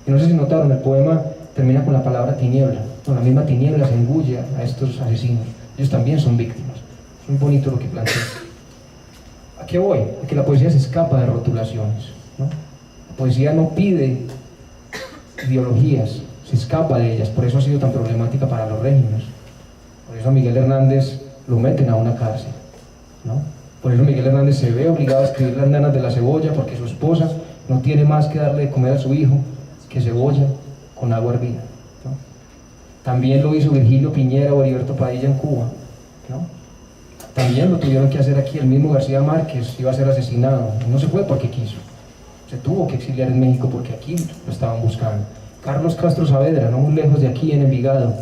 Y no sé si notaron, el poema termina con la palabra tiniebla. No, la misma tiniebla se engulle a estos asesinos. Ellos también son víctimas. Es muy bonito lo que plantea. ¿A qué voy? A que la poesía se escapa de rotulaciones, ¿no? La poesía no pide ideologías, se escapa de ellas. Por eso ha sido tan problemática para los regímenes. Por eso a Miguel Hernández lo meten a una cárcel, ¿no? Por eso Miguel Hernández se ve obligado a escribir Las nanas de la cebolla, porque su esposa no tiene más que darle de comer a su hijo que cebolla con agua hervida, ¿no? También lo hizo Virgilio Piñera o Heriberto Padilla en Cuba, ¿no? También lo tuvieron que hacer aquí. El mismo García Márquez iba a ser asesinado, no se fue porque quiso, se tuvo que exiliar en México porque aquí lo estaban buscando. Carlos Castro Saavedra, no muy lejos de aquí, en Envigado,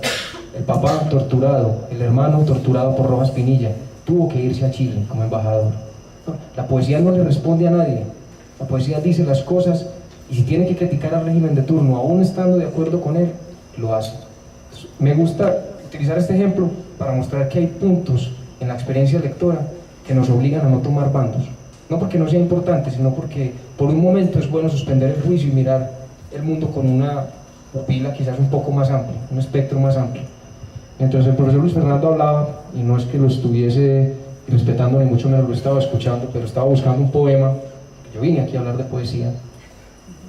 el papá torturado, el hermano torturado por Rojas Pinilla, tuvo que irse a Chile como embajador. La poesía no le responde a nadie, la poesía dice las cosas y si tiene que criticar al régimen de turno, aún estando de acuerdo con él, lo hace. Me gusta utilizar este ejemplo para mostrar que hay puntos en la experiencia lectora que nos obligan a no tomar bandos, no porque no sea importante, sino porque por un momento es bueno suspender el juicio y mirar el mundo con una pupila quizás un poco más amplia, un espectro más amplio. Entonces el profesor Luis Fernando hablaba, y no es que lo estuviese respetando ni mucho menos, lo estaba escuchando, pero estaba buscando un poema. Yo vine aquí a hablar de poesía.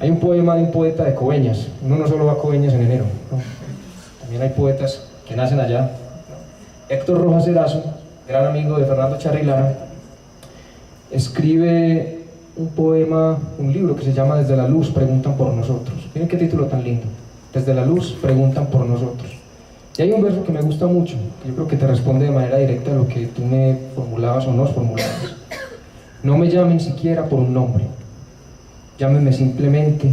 Hay un poema de un poeta de Coveñas. Uno no solo va a Coveñas en enero, ¿no? También hay poetas que nacen allá. Héctor Rojas Erazo, gran amigo de Fernando Charri-Lara, escribe un poema, un libro que se llama Desde la luz preguntan por nosotros. Miren qué título tan lindo. Desde la luz preguntan por nosotros. Y hay un verso que me gusta mucho, que yo creo que te responde de manera directa a lo que tú me formulabas o nos formulabas. No me llamen siquiera por un nombre, llámenme simplemente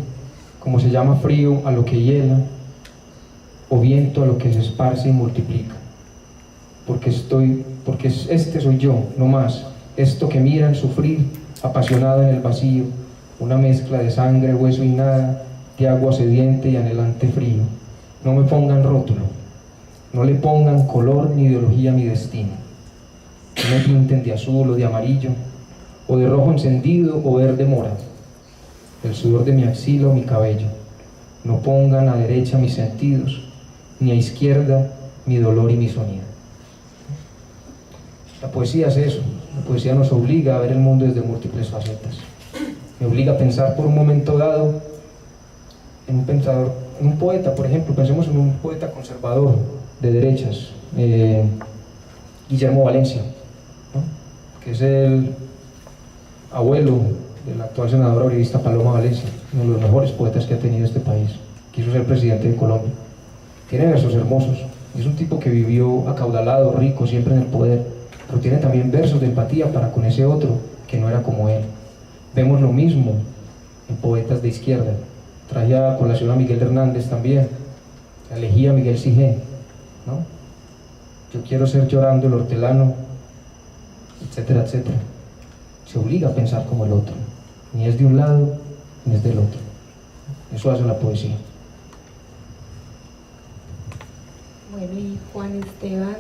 como se llama frío a lo que hiela, o viento a lo que se esparce y multiplica. Porque este soy yo, no más, esto que miran sufrir, apasionado en el vacío, una mezcla de sangre, hueso y nada, de agua sediente y anhelante frío. No me pongan rótulo, no le pongan color ni ideología a mi destino. No me pinten de azul o de amarillo, o de rojo encendido o verde mora, el sudor de mi axila o mi cabello. No pongan a derecha mis sentidos, ni a izquierda mi dolor y mi sonido. La poesía es eso, la poesía nos obliga a ver el mundo desde múltiples facetas. Me obliga a pensar por un momento dado en un pensador, en un poeta, por ejemplo, pensemos en un poeta conservador de derechas, Guillermo Valencia, ¿no? Que es el abuelo de la actual senadora uribista Paloma Valencia, uno de los mejores poetas que ha tenido este país. Quiso ser presidente de Colombia. Tiene versos hermosos. Es un tipo que vivió acaudalado, rico, siempre en el poder, pero tiene también versos de empatía para con ese otro que no era como él. Vemos lo mismo en poetas de izquierda. Traía a colación a Miguel Hernández también, la elegía Miguel Sigé, ¿no? Yo quiero ser llorando el hortelano, etcétera, etcétera. Se obliga a pensar como el otro, ni es de un lado ni es del otro. Eso hace la poesía. Bueno, y Juan Esteban,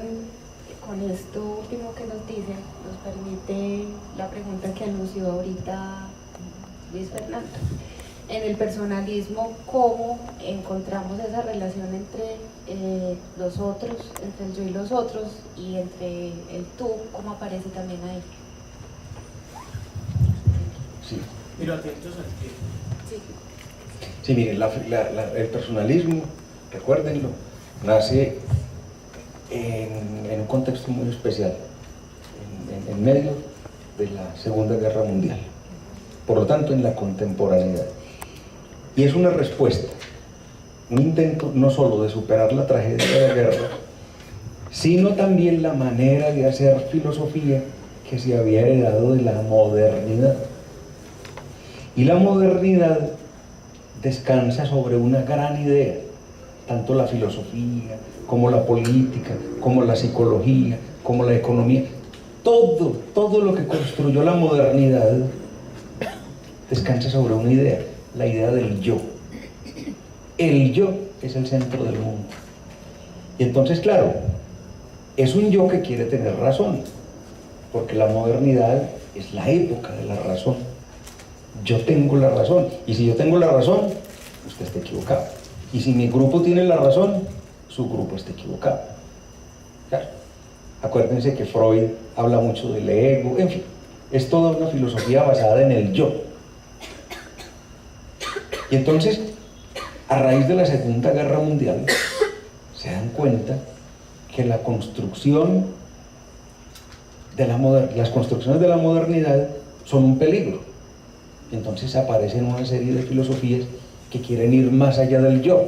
con esto último que nos dice, nos permite la pregunta que anunció ahorita Luis Fernando. En el personalismo, ¿cómo encontramos esa relación entre los otros, entre el yo y los otros, y entre el tú, cómo aparece también ahí? Sí. Pero atentos al tiempo. Sí. Sí, miren, el personalismo, recuérdenlo, nace en un contexto muy especial, en medio de la Segunda Guerra Mundial, por lo tanto en la contemporaneidad. Y es una respuesta, un intento no solo de superar la tragedia de la guerra, sino también la manera de hacer filosofía que se había heredado de la modernidad. Y la modernidad descansa sobre una gran idea, tanto la filosofía, como la política, como la psicología, como la economía. Todo lo que construyó la modernidad descansa sobre una idea, la idea del yo. El yo es el centro del mundo. Y entonces, claro, es un yo que quiere tener razón, porque la modernidad es la época de la razón. Yo tengo la razón, y si yo tengo la razón, usted está equivocado. Y si mi grupo tiene la razón, su grupo está equivocado. Claro. Acuérdense que Freud habla mucho del ego, en fin, es toda una filosofía basada en el yo. Y entonces, a raíz de la Segunda Guerra Mundial, se dan cuenta que la construcción de las construcciones de la modernidad son un peligro. Y entonces aparecen una serie de filosofías que quieren ir más allá del yo.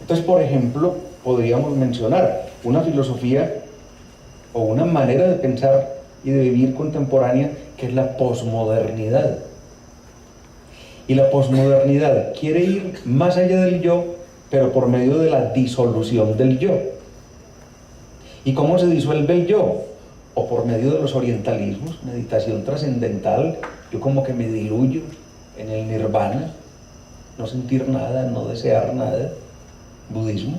Entonces, por ejemplo, podríamos mencionar una filosofía o una manera de pensar y de vivir contemporánea que es la posmodernidad. Y la posmodernidad quiere ir más allá del yo, pero por medio de la disolución del yo. ¿Y cómo se disuelve el yo? O por medio de los orientalismos, meditación trascendental, yo como que me diluyo en el nirvana, no sentir nada, no desear nada, budismo.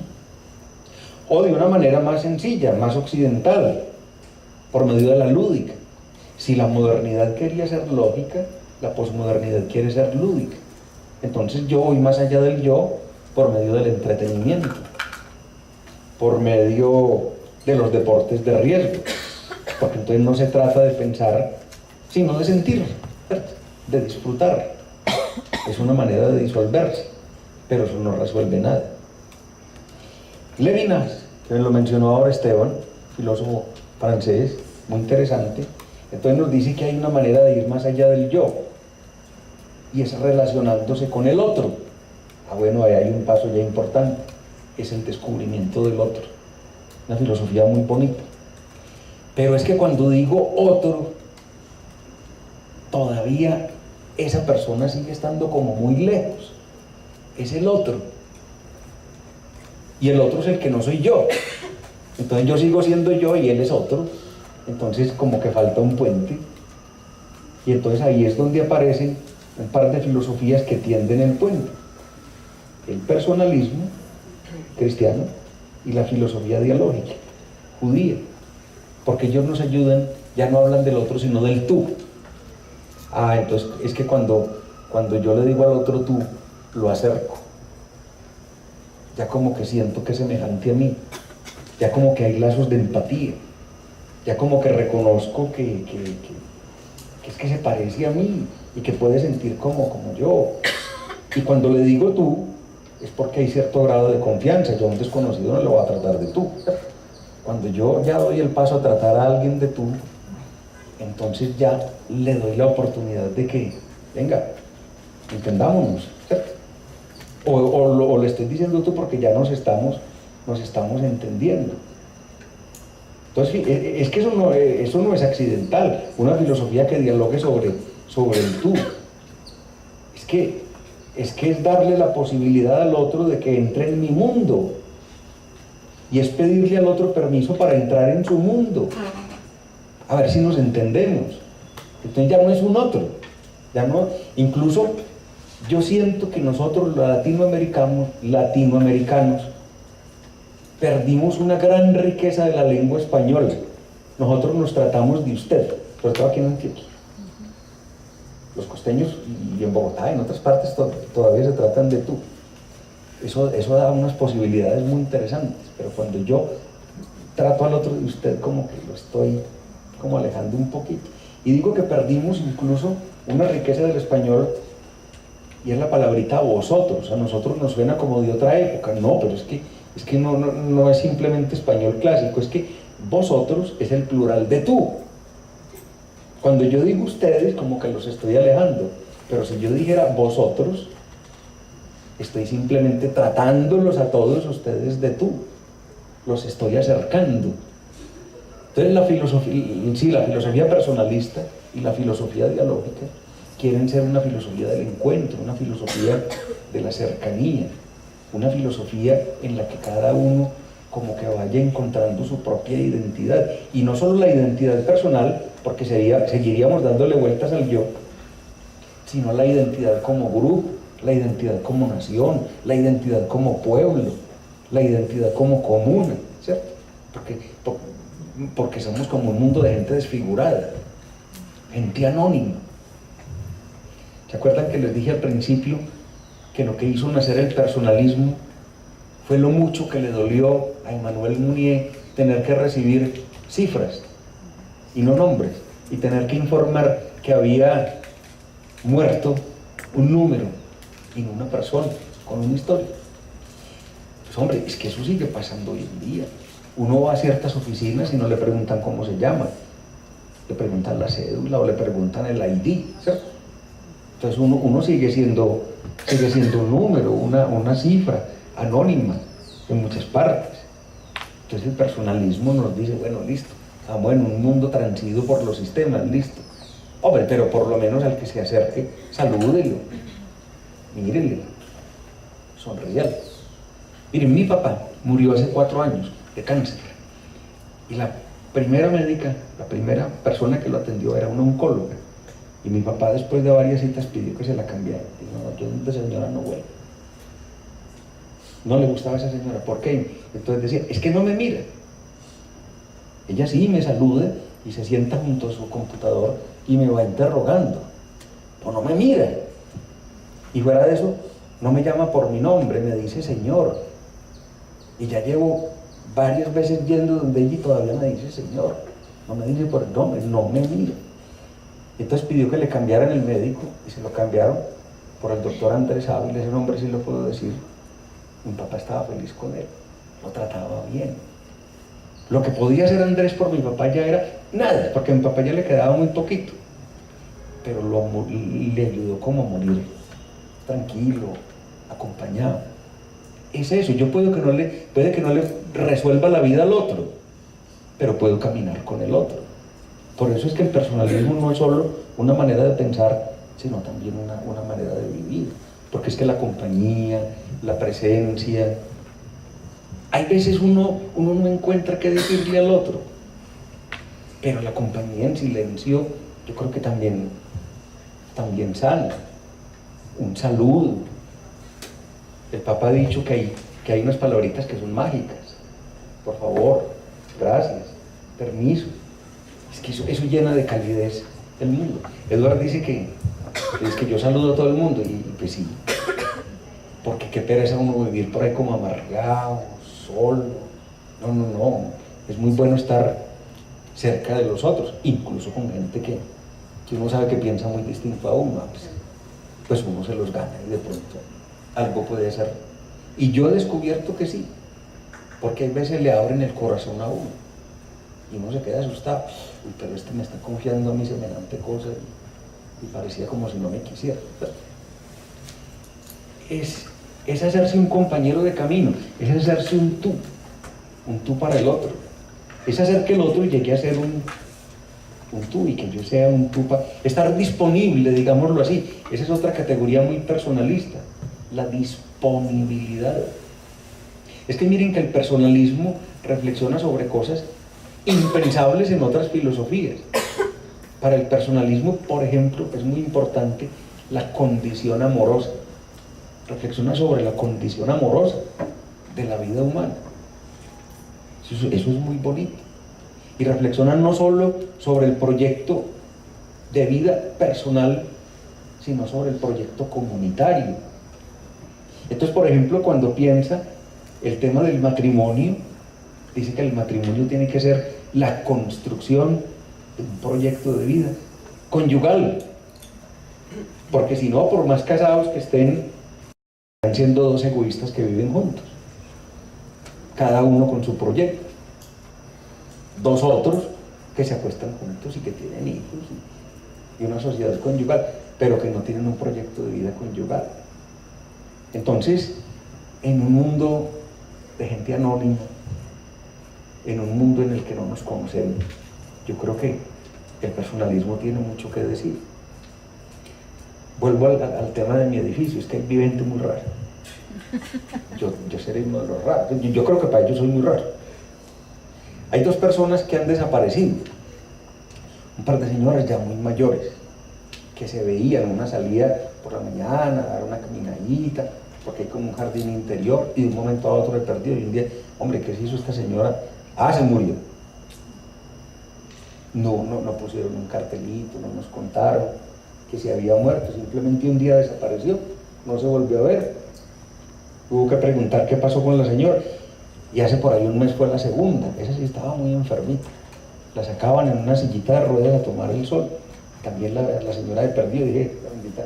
O de una manera más sencilla, más occidental, por medio de la lúdica. Si la modernidad quería ser lógica, la posmodernidad quiere ser lúdica. Entonces yo voy más allá del yo por medio del entretenimiento, por medio de los deportes de riesgo, porque entonces no se trata de pensar, sino de sentir, ¿cierto? De disfrutar. Es una manera de disolverse, pero eso no resuelve nada. Levinas, que lo mencionó ahora Esteban, filósofo francés, muy interesante, entonces nos dice que hay una manera de ir más allá del yo, y es relacionándose con el otro. Bueno, ahí hay un paso ya importante, es el descubrimiento del otro. Una filosofía muy bonita. Pero es que cuando digo otro, todavía esa persona sigue estando como muy lejos. Es el otro. Y el otro es el que no soy yo. Entonces yo sigo siendo yo y él es otro. Entonces como que falta un puente. Y entonces ahí es donde aparecen un par de filosofías que tienden el puente. El personalismo cristiano y la filosofía dialógica judía. Porque ellos nos ayudan, ya no hablan del otro sino del tú. Entonces es que cuando yo le digo al otro tú, lo acerco. Ya como que siento que es semejante a mí. Ya como que hay lazos de empatía. Ya como que reconozco que es que se parece a mí y que puede sentir como yo. Y cuando le digo tú, es porque hay cierto grado de confianza. Yo a un desconocido no le voy a tratar de tú. Cuando yo ya doy el paso a tratar a alguien de tú, entonces ya le doy la oportunidad de que, venga, entendámonos, ¿cierto? O le estoy diciendo tú porque ya nos estamos entendiendo. Entonces, es que eso no es accidental, una filosofía que dialogue sobre el tú. Es que es darle la posibilidad al otro de que entre en mi mundo, y es pedirle al otro permiso para entrar en su mundo. A ver si nos entendemos. Entonces ya no es un otro, ya no, incluso yo siento que nosotros los latinoamericanos perdimos una gran riqueza de la lengua española. Nosotros nos tratamos de usted, sobre todo aquí en Antioquia. Los costeños y en Bogotá, en otras partes todavía se tratan de tú. Eso da unas posibilidades muy interesantes, pero cuando yo trato al otro de usted, como que lo estoy como alejando un poquito. Y digo que perdimos incluso una riqueza del español, y es la palabrita vosotros. A nosotros nos suena como de otra época. No, pero es que no es simplemente español clásico, es que vosotros es el plural de tú. Cuando yo digo ustedes, como que los estoy alejando, pero si yo dijera vosotros, estoy simplemente tratándolos a todos ustedes de tú, los estoy acercando. Entonces la filosofía personalista y la filosofía dialógica quieren ser una filosofía del encuentro, una filosofía de la cercanía, una filosofía en la que cada uno como que vaya encontrando su propia identidad, y no solo la identidad personal, porque seguiríamos dándole vueltas al yo, sino la identidad como grupo, la identidad como nación, la identidad como pueblo, la identidad como comuna, ¿cierto? Porque somos como un mundo de gente desfigurada, gente anónima. ¿Se acuerdan que les dije al principio que lo que hizo nacer el personalismo fue lo mucho que le dolió a Emmanuel Mounier tener que recibir cifras y no nombres, y tener que informar que había muerto un número y no una persona con una historia? Pues hombre, es que eso sigue pasando hoy en día. Uno va a ciertas oficinas y no le preguntan cómo se llama, le preguntan la cédula o le preguntan el ID, ¿cierto? Entonces uno sigue siendo un número, una cifra anónima en muchas partes. Entonces el personalismo nos dice, bueno, listo, estamos en un mundo transido por los sistemas, listo. Hombre, pero por lo menos al que se acerque, salúdelo, mírele, sonríale. Miren, mi papá murió hace 4 años de cáncer, y la primera médica, la primera persona que lo atendió era una oncóloga, y mi papá después de varias citas pidió que se la cambiara. Dijo, no, yo de señora no vuelvo. No le gustaba a esa señora. ¿Por qué? Entonces decía, es que no me mira. Ella sí me saluda y se sienta junto a su computador y me va interrogando, o no me mira. Y fuera de eso, no me llama por mi nombre, me dice señor. Y ya llevo varias veces yendo donde ella y todavía me dice señor. No me dice por el nombre, no me mira. Entonces pidió que le cambiaran el médico, y se lo cambiaron por el doctor Andrés Ávila. Ese nombre sí lo puedo decir. Mi papá estaba feliz con él, lo trataba bien. Lo que podía hacer Andrés por mi papá ya era nada, porque a mi papá ya le quedaba muy poquito, pero le ayudó como a morir tranquilo, acompañado. Es eso. Yo puede que no le resuelva la vida al otro, pero puedo caminar con el otro. Por eso es que el personalismo no es solo una manera de pensar, sino también una manera de vivir. Porque es que la compañía, la presencia, hay veces uno no encuentra qué decirle al otro, pero la compañía en silencio yo creo que también sana. Un saludo. El Papa ha dicho que hay unas palabritas que son mágicas. Por favor, gracias, permiso. Es que eso llena de calidez el mundo. Eduardo dice que es que yo saludo a todo el mundo, y pues sí, porque qué pereza uno vivir por ahí como amargado, solo. No, es muy bueno estar cerca de los otros, incluso con gente que uno sabe que piensa muy distinto a uno, pues uno se los gana y de pronto algo puede ser. Y yo he descubierto que sí, porque a veces le abren el corazón a uno. y uno se queda asustado. Uy, pero este me está confiando a mí semejante cosa y parecía como si no me quisiera. Es hacerse un compañero de camino, es hacerse un tú para el otro, es hacer que el otro llegue a ser un tú y que yo sea un tú para... Estar disponible, digámoslo así. Esa es otra categoría muy personalista, la disponibilidad. Es que miren que el personalismo reflexiona sobre cosas impensables en otras filosofías. Para el personalismo, por ejemplo, es muy importante la condición amorosa. Reflexiona sobre la condición amorosa de la vida humana. Eso es muy bonito. Y reflexiona no solo sobre el proyecto de vida personal, sino sobre el proyecto comunitario. Entonces, por ejemplo, cuando piensa el tema del matrimonio, dice que el matrimonio tiene que ser la construcción de un proyecto de vida conyugal, porque si no, por más casados que estén siendo dos egoístas que viven juntos, cada uno con su proyecto. Dos otros que se acuestan juntos y que tienen hijos y una sociedad conyugal, pero que no tienen un proyecto de vida conyugal. Entonces, en un mundo de gente anónima, en un mundo en el que no nos conocemos, yo creo que el personalismo tiene mucho que decir. Vuelvo al tema de mi edificio, es que vive gente muy rara. Yo seré uno de los raros. Yo creo que para ellos soy muy raro. Hay dos personas que han desaparecido, un par de señoras ya muy mayores, que se veían en una salida por la mañana, a dar una caminadita, porque hay como un jardín interior, y de un momento a otro he perdido, y un día, hombre, ¿qué se hizo esta señora? Se murió. No pusieron un cartelito, no nos contaron que se había muerto, simplemente un día desapareció, no se volvió a ver. Hubo que preguntar qué pasó con la señora. Y hace por ahí un mes fue la segunda, esa sí estaba muy enfermita. La sacaban en una sillita de ruedas a tomar el sol. También la señora de perdido, dije, la bendita,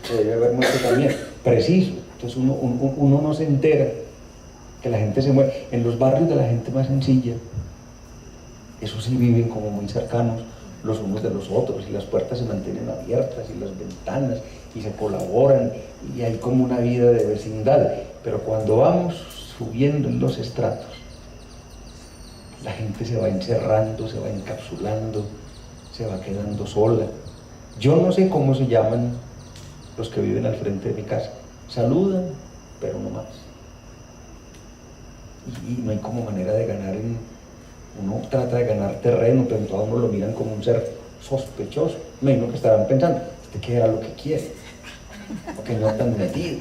se debe haber muerto también. Preciso. Entonces uno no se entera que la gente se muere. En los barrios de la gente más sencilla, eso sí viven como muy cercanos los unos de los otros, y las puertas se mantienen abiertas, y las ventanas, y se colaboran, y hay como una vida de vecindad. Pero cuando vamos subiendo en los estratos, la gente se va encerrando, se va encapsulando, se va quedando sola. Yo no sé cómo se llaman los que viven al frente de mi casa. Saludan, pero no más. Y no hay como manera de ganar uno trata de ganar terreno, pero a uno lo miran como un ser sospechoso. Me imagino que estarán pensando, ¿este qué era lo que quiere? Porque no tan metido.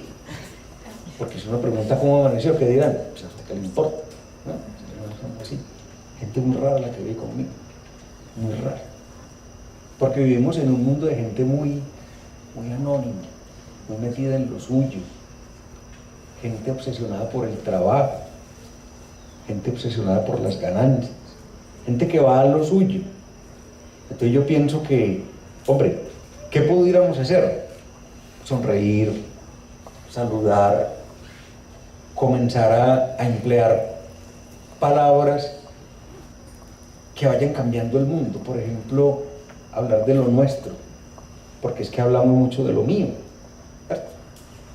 Porque si uno pregunta cómo amaneció, ¿qué dirán? Pues a usted qué le importa, ¿no? Así. Gente muy rara la que vive conmigo, muy rara. Porque vivimos en un mundo de gente muy anónima, muy metida en lo suyo, gente obsesionada por el trabajo, gente obsesionada por las ganancias, gente que va a lo suyo. Entonces yo pienso que, hombre, ¿qué pudiéramos hacer? Sonreír, saludar, comenzar a emplear palabras que vayan cambiando el mundo. Por ejemplo, hablar de lo nuestro, porque es que hablamos mucho de lo mío, ¿cierto?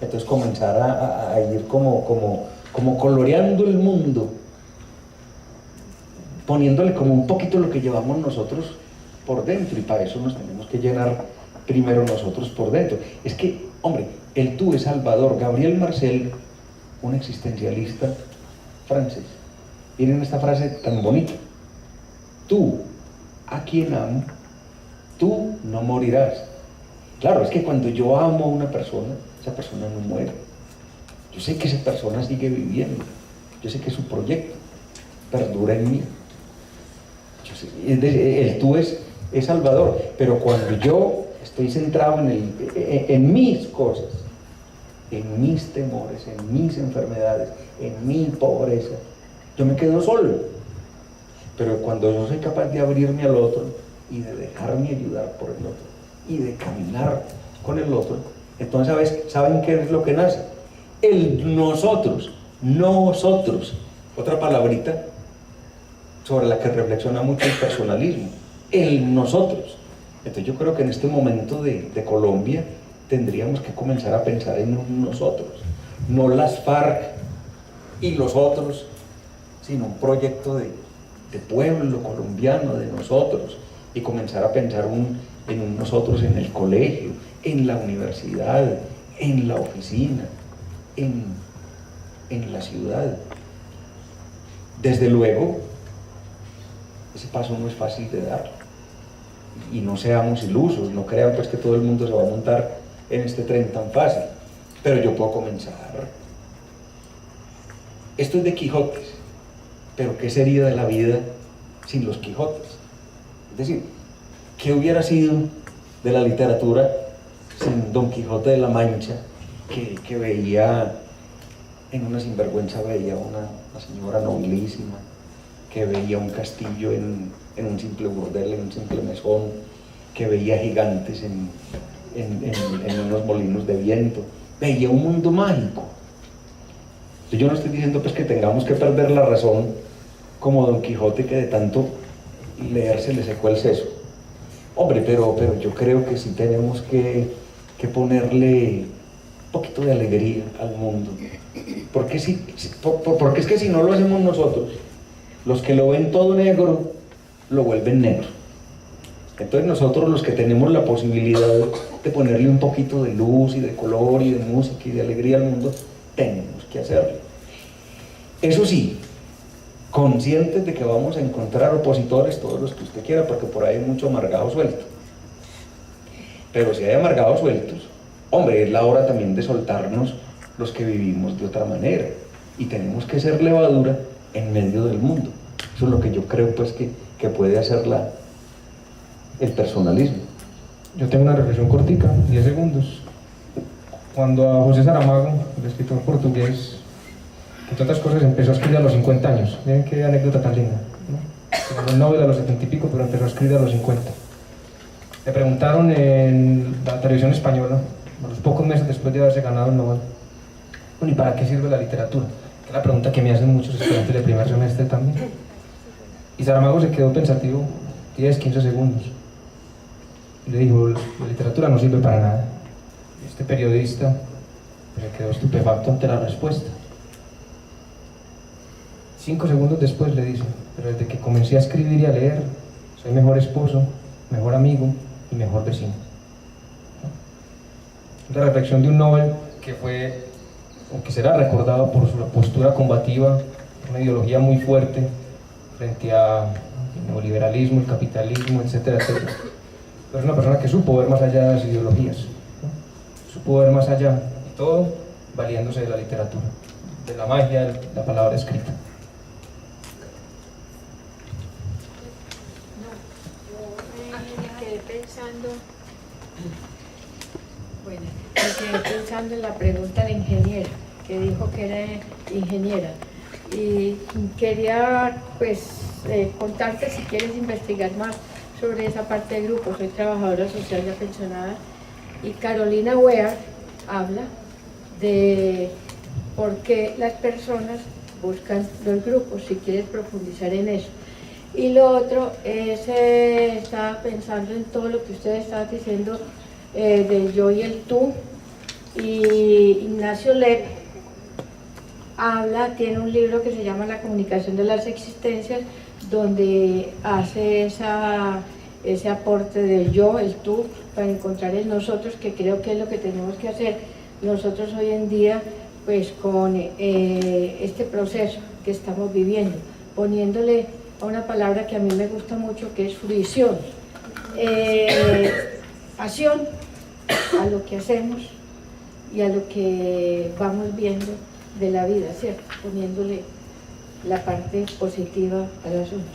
Entonces comenzar a ir como coloreando el mundo, poniéndole como un poquito lo que llevamos nosotros por dentro, y para eso nos tenemos que llenar primero nosotros por dentro. Es que, hombre, el tú es Salvador. Gabriel Marcel, un existencialista francés, miren esta frase tan bonita: tú, a quien amo, tú no morirás. Claro, es que cuando yo amo a una persona, esa persona no muere. Yo sé que esa persona sigue viviendo, yo sé que su proyecto perdura en mí. Yo sé, el tú es Salvador, pero cuando yo estoy centrado en mis cosas, en mis temores, en mis enfermedades, en mi pobreza, yo me quedo solo. Pero cuando yo soy capaz de abrirme al otro y de dejarme ayudar por el otro y de caminar con el otro, entonces ¿saben qué es lo que nace? El nosotros. Otra palabrita sobre la que reflexiona mucho el personalismo, el nosotros. Entonces yo creo que en este momento de Colombia tendríamos que comenzar a pensar en un nosotros, no las FARC y los otros, sino un proyecto de pueblo colombiano, de nosotros, y comenzar a pensar en un nosotros en el colegio, en la universidad, en la oficina, en la ciudad. Desde luego, ese paso no es fácil de dar, y no seamos ilusos, no crean pues que todo el mundo se va a montar en este tren tan fácil, pero yo puedo comenzar. Esto es de Quijotes, pero ¿qué sería de la vida sin los Quijotes? Es decir, ¿qué hubiera sido de la literatura sin Don Quijote de la Mancha, que veía en una sinvergüenza, veía una señora nobilísima, que veía un castillo en un simple burdel, en un simple mesón, que veía gigantes en unos molinos de viento, veía un mundo mágico? Yo no estoy diciendo pues que tengamos que perder la razón como Don Quijote, que de tanto leer se le secó el seso. Hombre, pero yo creo que sí tenemos que ponerle un poquito de alegría al mundo, porque es que si no lo hacemos nosotros, los que lo ven todo negro lo vuelven negro. Entonces nosotros, los que tenemos la posibilidad de ponerle un poquito de luz y de color y de música y de alegría al mundo, tenemos que hacerlo. Eso sí, conscientes de que vamos a encontrar opositores, todos los que usted quiera, porque por ahí hay mucho amargado suelto. Pero si hay amargados sueltos, hombre, es la hora también de soltarnos los que vivimos de otra manera, y tenemos que ser levadura en medio del mundo. Eso es lo que yo creo pues que puede hacer el personalismo. Yo tengo una reflexión cortica, 10 segundos. Cuando a José Saramago, el escritor portugués, entre otras cosas, empezó a escribir a los 50 años. Miren qué anécdota tan linda, ¿no? Ganó el Nobel a los 70 y pico, pero empezó a escribir a los 50. Le preguntaron en la televisión española, a los pocos meses después de haberse ganado el Nobel, bueno, ¿y para qué sirve la literatura? Que es la pregunta que me hacen muchos estudiantes de primer semestre también. Y Saramago se quedó pensativo 10, 15 segundos. Y le dijo, la literatura no sirve para nada. Y este periodista pues, se quedó estupefacto ante la respuesta. 5 segundos después le dice, pero desde que comencé a escribir y a leer, soy mejor esposo, mejor amigo y mejor vecino. La reflexión de un Nobel que fue, o que será recordado por su postura combativa, una ideología muy fuerte frente al neoliberalismo, el capitalismo, etcétera, etcétera. Pero es una persona que supo ver más allá de las ideologías, ¿no? Supo ver más allá, y todo valiéndose de la literatura, de la magia de la palabra escrita. Me quedé pensando en la pregunta de ingeniera, que dijo que era ingeniera, y quería pues contarte, si quieres investigar más sobre esa parte del grupo. Soy trabajadora social ya pensionada, y Carolina Wear habla de por qué las personas buscan los grupos, si quieres profundizar en eso. Y lo otro es, estaba pensando en todo lo que ustedes estaban diciendo del yo y el tú, y Ignacio Lev tiene un libro que se llama La comunicación de las existencias, donde hace ese aporte del yo, el tú, para encontrar el nosotros, que creo que es lo que tenemos que hacer nosotros hoy en día, pues con este proceso que estamos viviendo, poniéndole a una palabra que a mí me gusta mucho, que es fruición, pasión a lo que hacemos y a lo que vamos viendo de la vida, ¿cierto? Poniéndole la parte positiva al asunto.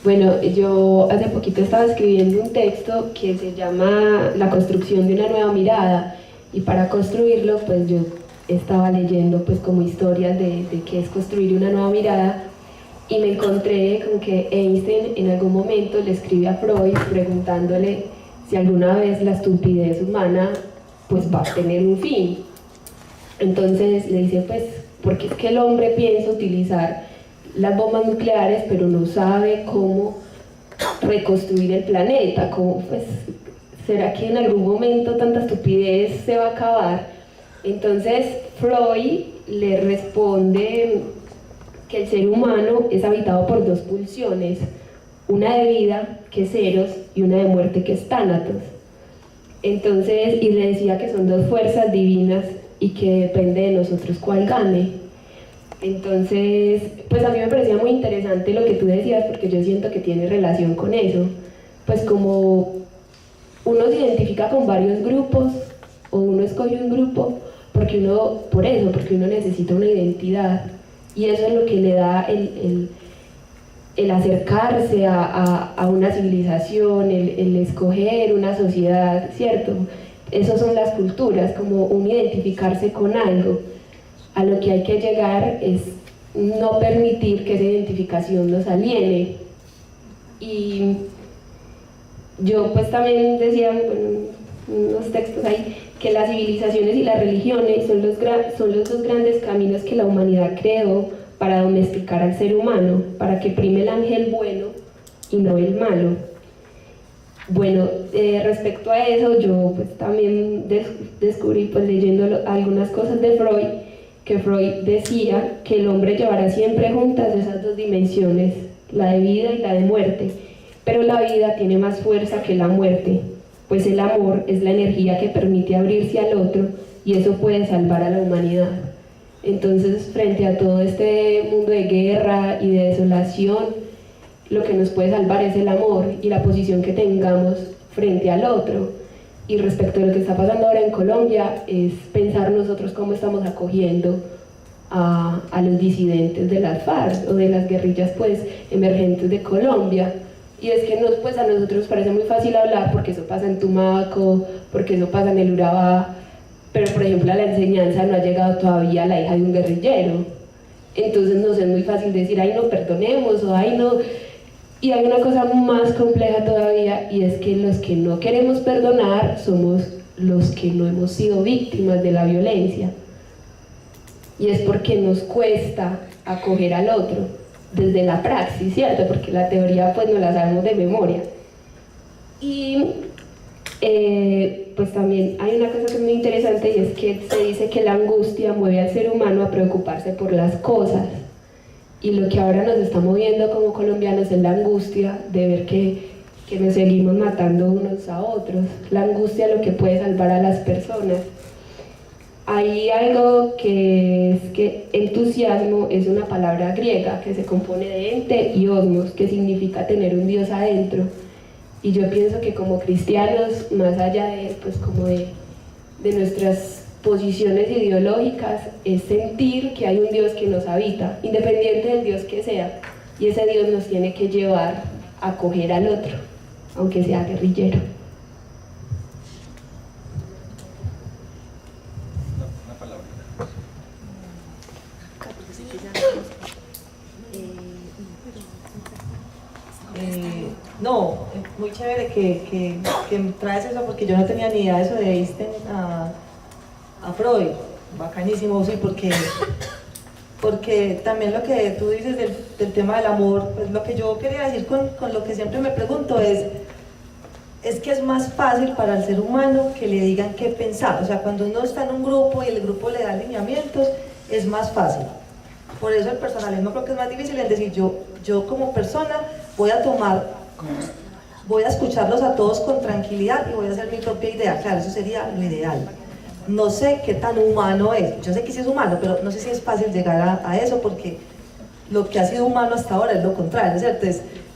Bueno, yo hace poquito estaba escribiendo un texto que se llama La construcción de una nueva mirada, y para construirlo pues yo estaba leyendo pues como historias de qué es construir una nueva mirada, y me encontré con que Einstein en algún momento le escribe a Freud preguntándole si alguna vez la estupidez humana pues va a tener un fin. Entonces le dice, pues porque es que el hombre piensa utilizar las bombas nucleares, pero no sabe cómo reconstruir el planeta, cómo, pues, ¿será que en algún momento tanta estupidez se va a acabar? Entonces Freud le responde que el ser humano es habitado por dos pulsiones, una de vida, que es Eros, y una de muerte, que es Tánatos. Entonces, y le decía que son dos fuerzas divinas y que depende de nosotros cuál gane. Entonces, pues a mí me parecía muy interesante lo que tú decías, porque yo siento que tiene relación con eso. Pues como uno se identifica con varios grupos, o uno escoge un grupo, porque uno necesita una identidad. Y eso es lo que le da el acercarse a una civilización, el escoger una sociedad, ¿cierto? Esas son las culturas, como un identificarse con algo. A lo que hay que llegar es no permitir que esa identificación nos aliene. Y yo pues también decía en unos textos ahí que las civilizaciones y las religiones son los dos grandes caminos que la humanidad creó para domesticar al ser humano, para que prime el ángel bueno y no el malo. Bueno, respecto a eso, yo pues también descubrí, pues leyendo algunas cosas de Freud, que Freud decía que el hombre llevará siempre juntas esas dos dimensiones, la de vida y la de muerte, pero la vida tiene más fuerza que la muerte, pues el amor es la energía que permite abrirse al otro y eso puede salvar a la humanidad. Entonces, frente a todo este mundo de guerra y de desolación, lo que nos puede salvar es el amor y la posición que tengamos frente al otro. Y respecto a lo que está pasando ahora en Colombia, es pensar nosotros cómo estamos acogiendo a los disidentes de las FARC o de las guerrillas pues emergentes de Colombia. Y es que pues a nosotros parece muy fácil hablar porque eso pasa en Tumaco, porque eso pasa en el Urabá, pero por ejemplo a la enseñanza no ha llegado todavía la hija de un guerrillero. Entonces nos es muy fácil decir, ay no, perdonemos, o ay no. Y hay una cosa más compleja todavía, y es que los que no queremos perdonar somos los que no hemos sido víctimas de la violencia. Y es porque nos cuesta acoger al otro desde la praxis, ¿cierto? Porque la teoría pues no la sabemos de memoria. Y pues también hay una cosa que es muy interesante, y es que se dice que la angustia mueve al ser humano a preocuparse por las cosas. Y lo que ahora nos está moviendo como colombianos es la angustia de ver que nos seguimos matando unos a otros. La angustia es lo que puede salvar a las personas. Hay algo que es que entusiasmo es una palabra griega que se compone de ente y osmos, que significa tener un Dios adentro. Y yo pienso que como cristianos, más allá de, pues, como de nuestras posiciones ideológicas, es sentir que hay un Dios que nos habita, independiente del Dios que sea, y ese Dios nos tiene que llevar a acoger al otro, aunque sea guerrillero. No, muy chévere que traes eso, porque yo no tenía ni idea de eso de Einstein a Freud. Bacanísimo, sí, porque también lo que tú dices del tema del amor, pues lo que yo quería decir con lo que siempre me pregunto es que es más fácil para el ser humano que le digan qué pensar. O sea, cuando uno está en un grupo y el grupo le da lineamientos, es más fácil. Por eso el personalismo creo que es más difícil, en decir yo como persona voy a escucharlos a todos con tranquilidad y voy a hacer mi propia idea. Claro, eso sería lo ideal. No sé qué tan humano es, yo sé que sí es humano, pero no sé si es fácil llegar a eso, porque lo que ha sido humano hasta ahora es lo contrario, ¿cierto?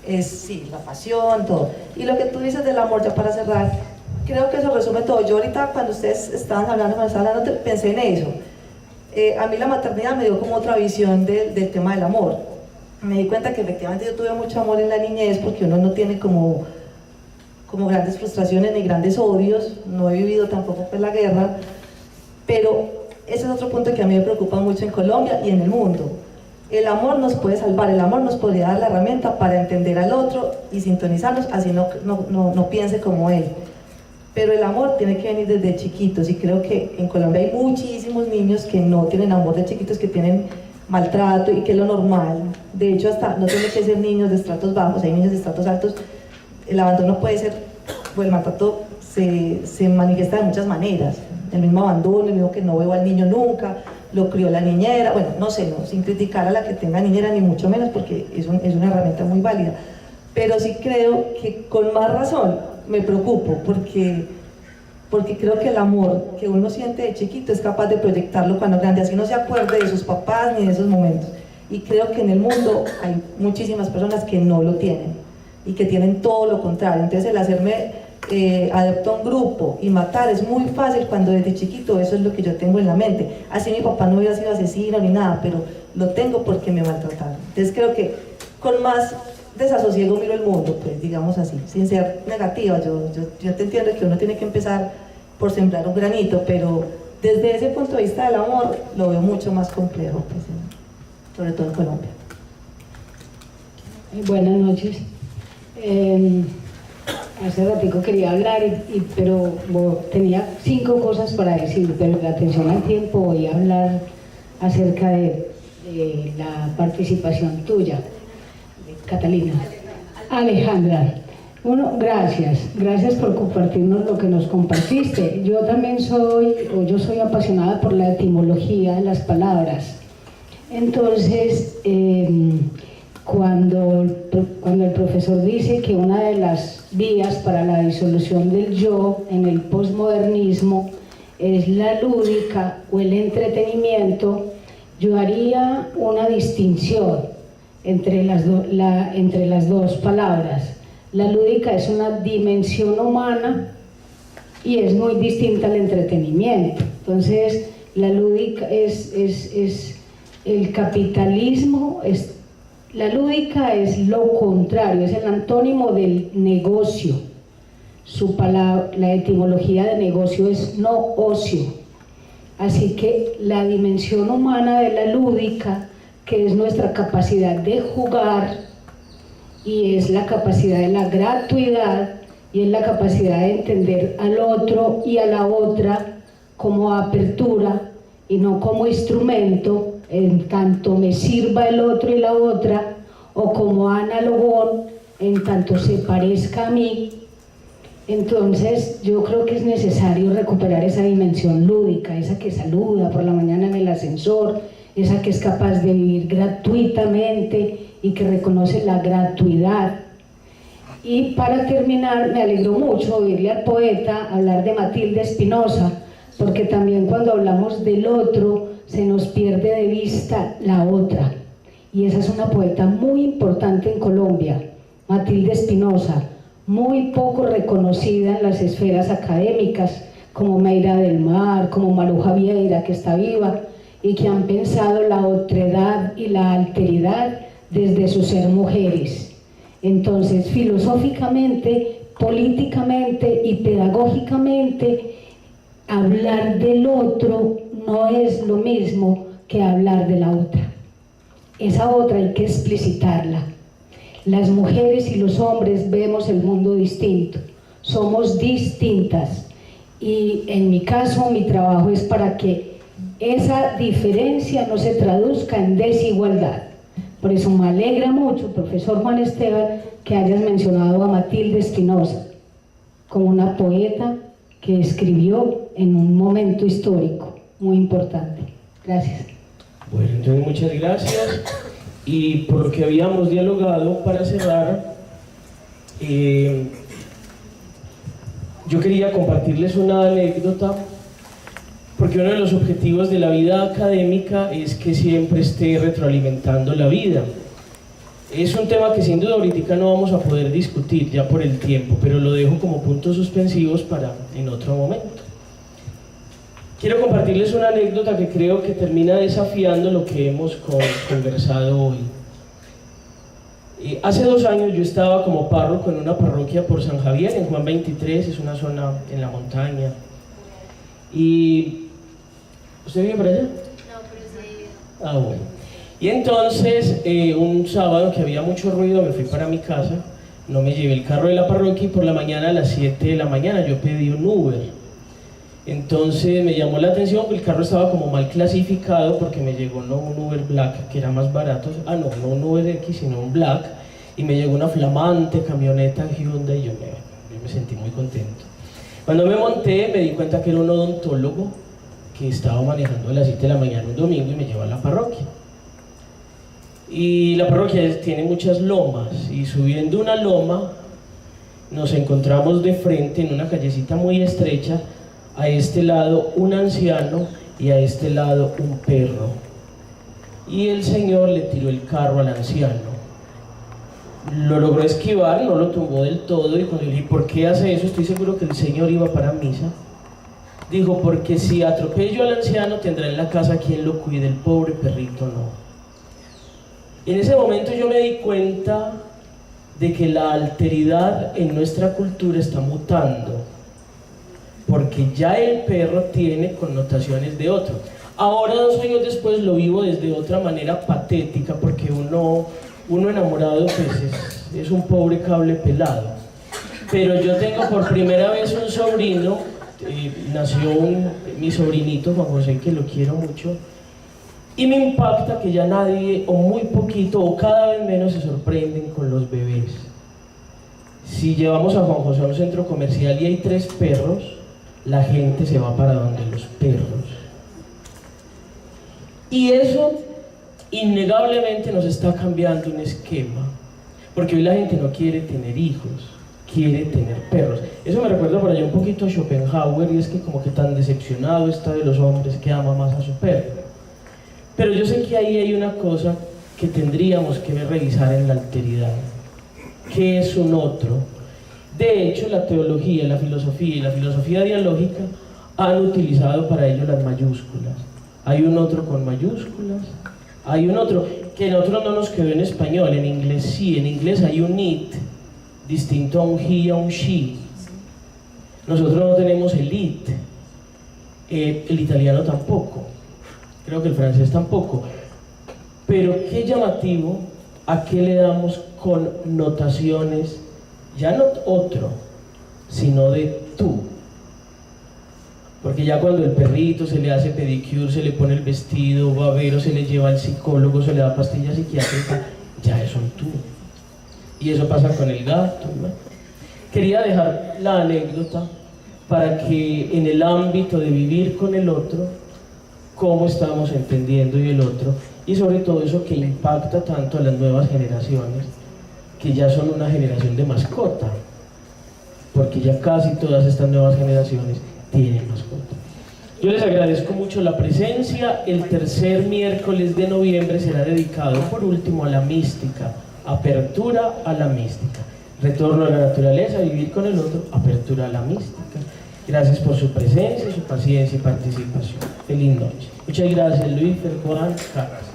Es sí, la pasión, todo. Y lo que tú dices del amor, ya para cerrar, creo que eso resume todo. Yo ahorita cuando ustedes estaban hablando, pensé en eso. A mí la maternidad me dio como otra visión del tema del amor. Me di cuenta que efectivamente yo tuve mucho amor en la niñez, porque uno no tiene como grandes frustraciones ni grandes odios, no he vivido tampoco por la guerra, pero ese es otro punto que a mí me preocupa mucho en Colombia y en el mundo. El amor nos puede salvar, el amor nos podría dar la herramienta para entender al otro y sintonizarnos, así no piense como él. pero el amor tiene que venir desde chiquitos, y creo que en Colombia hay muchísimos niños que no tienen amor de chiquitos, que tienen maltrato, y que es lo normal. De hecho, hasta no tiene que ser niños de estratos bajos, hay niños de estratos altos. El abandono puede ser, o el maltrato se manifiesta de muchas maneras. El mismo abandono, el mismo que no veo al niño nunca, lo crió la niñera, bueno, no sé, no, sin criticar a la que tenga niñera, ni mucho menos, porque es una herramienta muy válida. Pero sí creo que con más razón me preocupo, porque creo que el amor que uno siente de chiquito es capaz de proyectarlo cuando grande, así no se acuerde de sus papás ni de esos momentos. Y creo que en el mundo hay muchísimas personas que no lo tienen, y que tienen todo lo contrario. Entonces el hacerme adoptar a un grupo y matar es muy fácil cuando desde chiquito eso es lo que yo tengo en la mente. Así mi papá no hubiera sido asesino ni nada, pero lo tengo porque me maltrataron. Entonces creo que con más desasosiego miro el mundo, pues digamos así, sin ser negativa. Yo te entiendo que uno tiene que empezar por sembrar un granito, pero desde ese punto de vista del amor lo veo mucho más complejo, pues, sobre todo en Colombia. Buenas noches. Hace ratico quería hablar, pero tenía 5 cosas para decir, pero la atención al tiempo voy a hablar acerca de la participación tuya, Catalina. Alejandra, bueno, gracias por compartirnos lo que nos compartiste. Yo también soy apasionada por la etimología de las palabras. Entonces, cuando el profesor dice que una de las vías para la disolución del yo en el posmodernismo es la lúdica o el entretenimiento, yo haría una distinción entre las dos palabras. La lúdica es una dimensión humana y es muy distinta al entretenimiento. Entonces, la lúdica es el capitalismo, la lúdica es lo contrario, es el antónimo del negocio. La etimología de negocio es no ocio. Así que la dimensión humana de la lúdica, que es nuestra capacidad de jugar, y es la capacidad de la gratuidad, y es la capacidad de entender al otro y a la otra como apertura y no como instrumento, en tanto me sirva el otro y la otra, o como analogón, en tanto se parezca a mí. Entonces yo creo que es necesario recuperar esa dimensión lúdica, esa que saluda por la mañana en el ascensor, esa que es capaz de vivir gratuitamente y que reconoce la gratuidad. Y para terminar, me alegró mucho oírle al poeta hablar de Matilde Espinosa, porque también cuando hablamos del otro se nos pierde de vista la otra, y esa es una poeta muy importante en Colombia, Matilde Espinosa, muy poco reconocida en las esferas académicas, como Mayra del Mar, como Maruja Vieira, que está viva, y que han pensado la otredad y la alteridad desde su ser mujeres. Entonces, filosóficamente, políticamente y pedagógicamente, hablar del otro no es lo mismo que hablar de la otra. Esa otra hay que explicitarla. Las mujeres y los hombres vemos el mundo distinto, somos distintas, y en mi caso mi trabajo es para que esa diferencia no se traduzca en desigualdad. Por eso me alegra mucho, profesor Juan Esteban, que hayas mencionado a Matilde Espinosa como una poeta que escribió en un momento histórico muy importante. Gracias. Bueno, entonces muchas gracias. Y por lo que habíamos dialogado, para cerrar, yo quería compartirles una anécdota, porque uno de los objetivos de la vida académica es que siempre esté retroalimentando la vida. Es un tema que sin duda ahorita no vamos a poder discutir ya por el tiempo, pero lo dejo como puntos suspensivos para en otro momento. Quiero compartirles una anécdota que creo que termina desafiando lo que hemos conversado hoy. Hace 2 años yo estaba como párroco en una parroquia por San Javier, en Juan 23, es una zona en la montaña. Y... ¿usted vive por allá? No, pero sí. Ah, bueno. Y entonces, un sábado que había mucho ruido, me fui para mi casa, no me llevé el carro de la parroquia y por la mañana a las 7 de la mañana yo pedí un Uber. Entonces me llamó la atención que el carro estaba como mal clasificado porque me llegó no un Uber Black que era más barato, no un Uber X sino un Black, y me llegó una flamante camioneta Hyundai y yo me sentí muy contento. Cuando me monté me di cuenta que era un odontólogo que estaba manejando a las 7 de la mañana un domingo y me llevó a la parroquia. Y la parroquia tiene muchas lomas y subiendo una loma nos encontramos de frente en una callecita muy estrecha, a este lado un anciano y a este lado un perro. Y el señor le tiró el carro al anciano. Lo logró esquivar, no lo tumbó del todo, y cuando le dije, ¿por qué hace eso? Estoy seguro que el señor iba para misa. Dijo, porque si atropello al anciano tendrá en la casa quien lo cuide, el pobre perrito no. En ese momento yo me di cuenta de que la alteridad en nuestra cultura está mutando, porque ya el perro tiene connotaciones de otro. Ahora, 2 años después, lo vivo desde otra manera patética, porque uno enamorado pues es un pobre cable pelado. Pero yo tengo por primera vez un sobrino, nació mi sobrinito Juan José, que lo quiero mucho, y me impacta que ya nadie, o muy poquito, o cada vez menos se sorprenden con los bebés. Si llevamos a Juan José a un centro comercial y hay 3 perros, la gente se va para donde los perros. Y eso innegablemente nos está cambiando un esquema, porque hoy la gente no quiere tener hijos, quiere tener perros. Eso me recuerda por allá un poquito a Schopenhauer, y es que como que tan decepcionado está de los hombres que ama más a su perro. Pero yo sé que ahí hay una cosa que tendríamos que revisar en la alteridad. ¿Qué es un otro? De hecho, la teología, la filosofía y la filosofía dialógica han utilizado para ello las mayúsculas. Hay un otro con mayúsculas, hay un otro que en otro no nos quedó en español, en inglés sí, en inglés hay un it, distinto a un he y a un she. Nosotros no tenemos el it, el italiano tampoco. Creo que el francés tampoco. Pero qué llamativo a qué le damos connotaciones, ya no otro, sino de tú. Porque ya cuando el perrito se le hace pedicure, se le pone el vestido, va a ver o se le lleva al psicólogo, se le da pastilla psiquiátrica, ya es un tú. Y eso pasa con el gato, ¿no? Quería dejar la anécdota para que en el ámbito de vivir con el otro, cómo estamos entendiendo y el otro, y sobre todo eso que impacta tanto a las nuevas generaciones, que ya son una generación de mascota, porque ya casi todas estas nuevas generaciones tienen mascota. Yo les agradezco mucho la presencia. El tercer miércoles de noviembre será dedicado por último a la mística, apertura a la mística, retorno a la naturaleza, vivir con el otro, apertura a la mística. Gracias por su presencia, su paciencia y participación. Feliz noche. Muchas gracias, Luis, Juan, Carlos.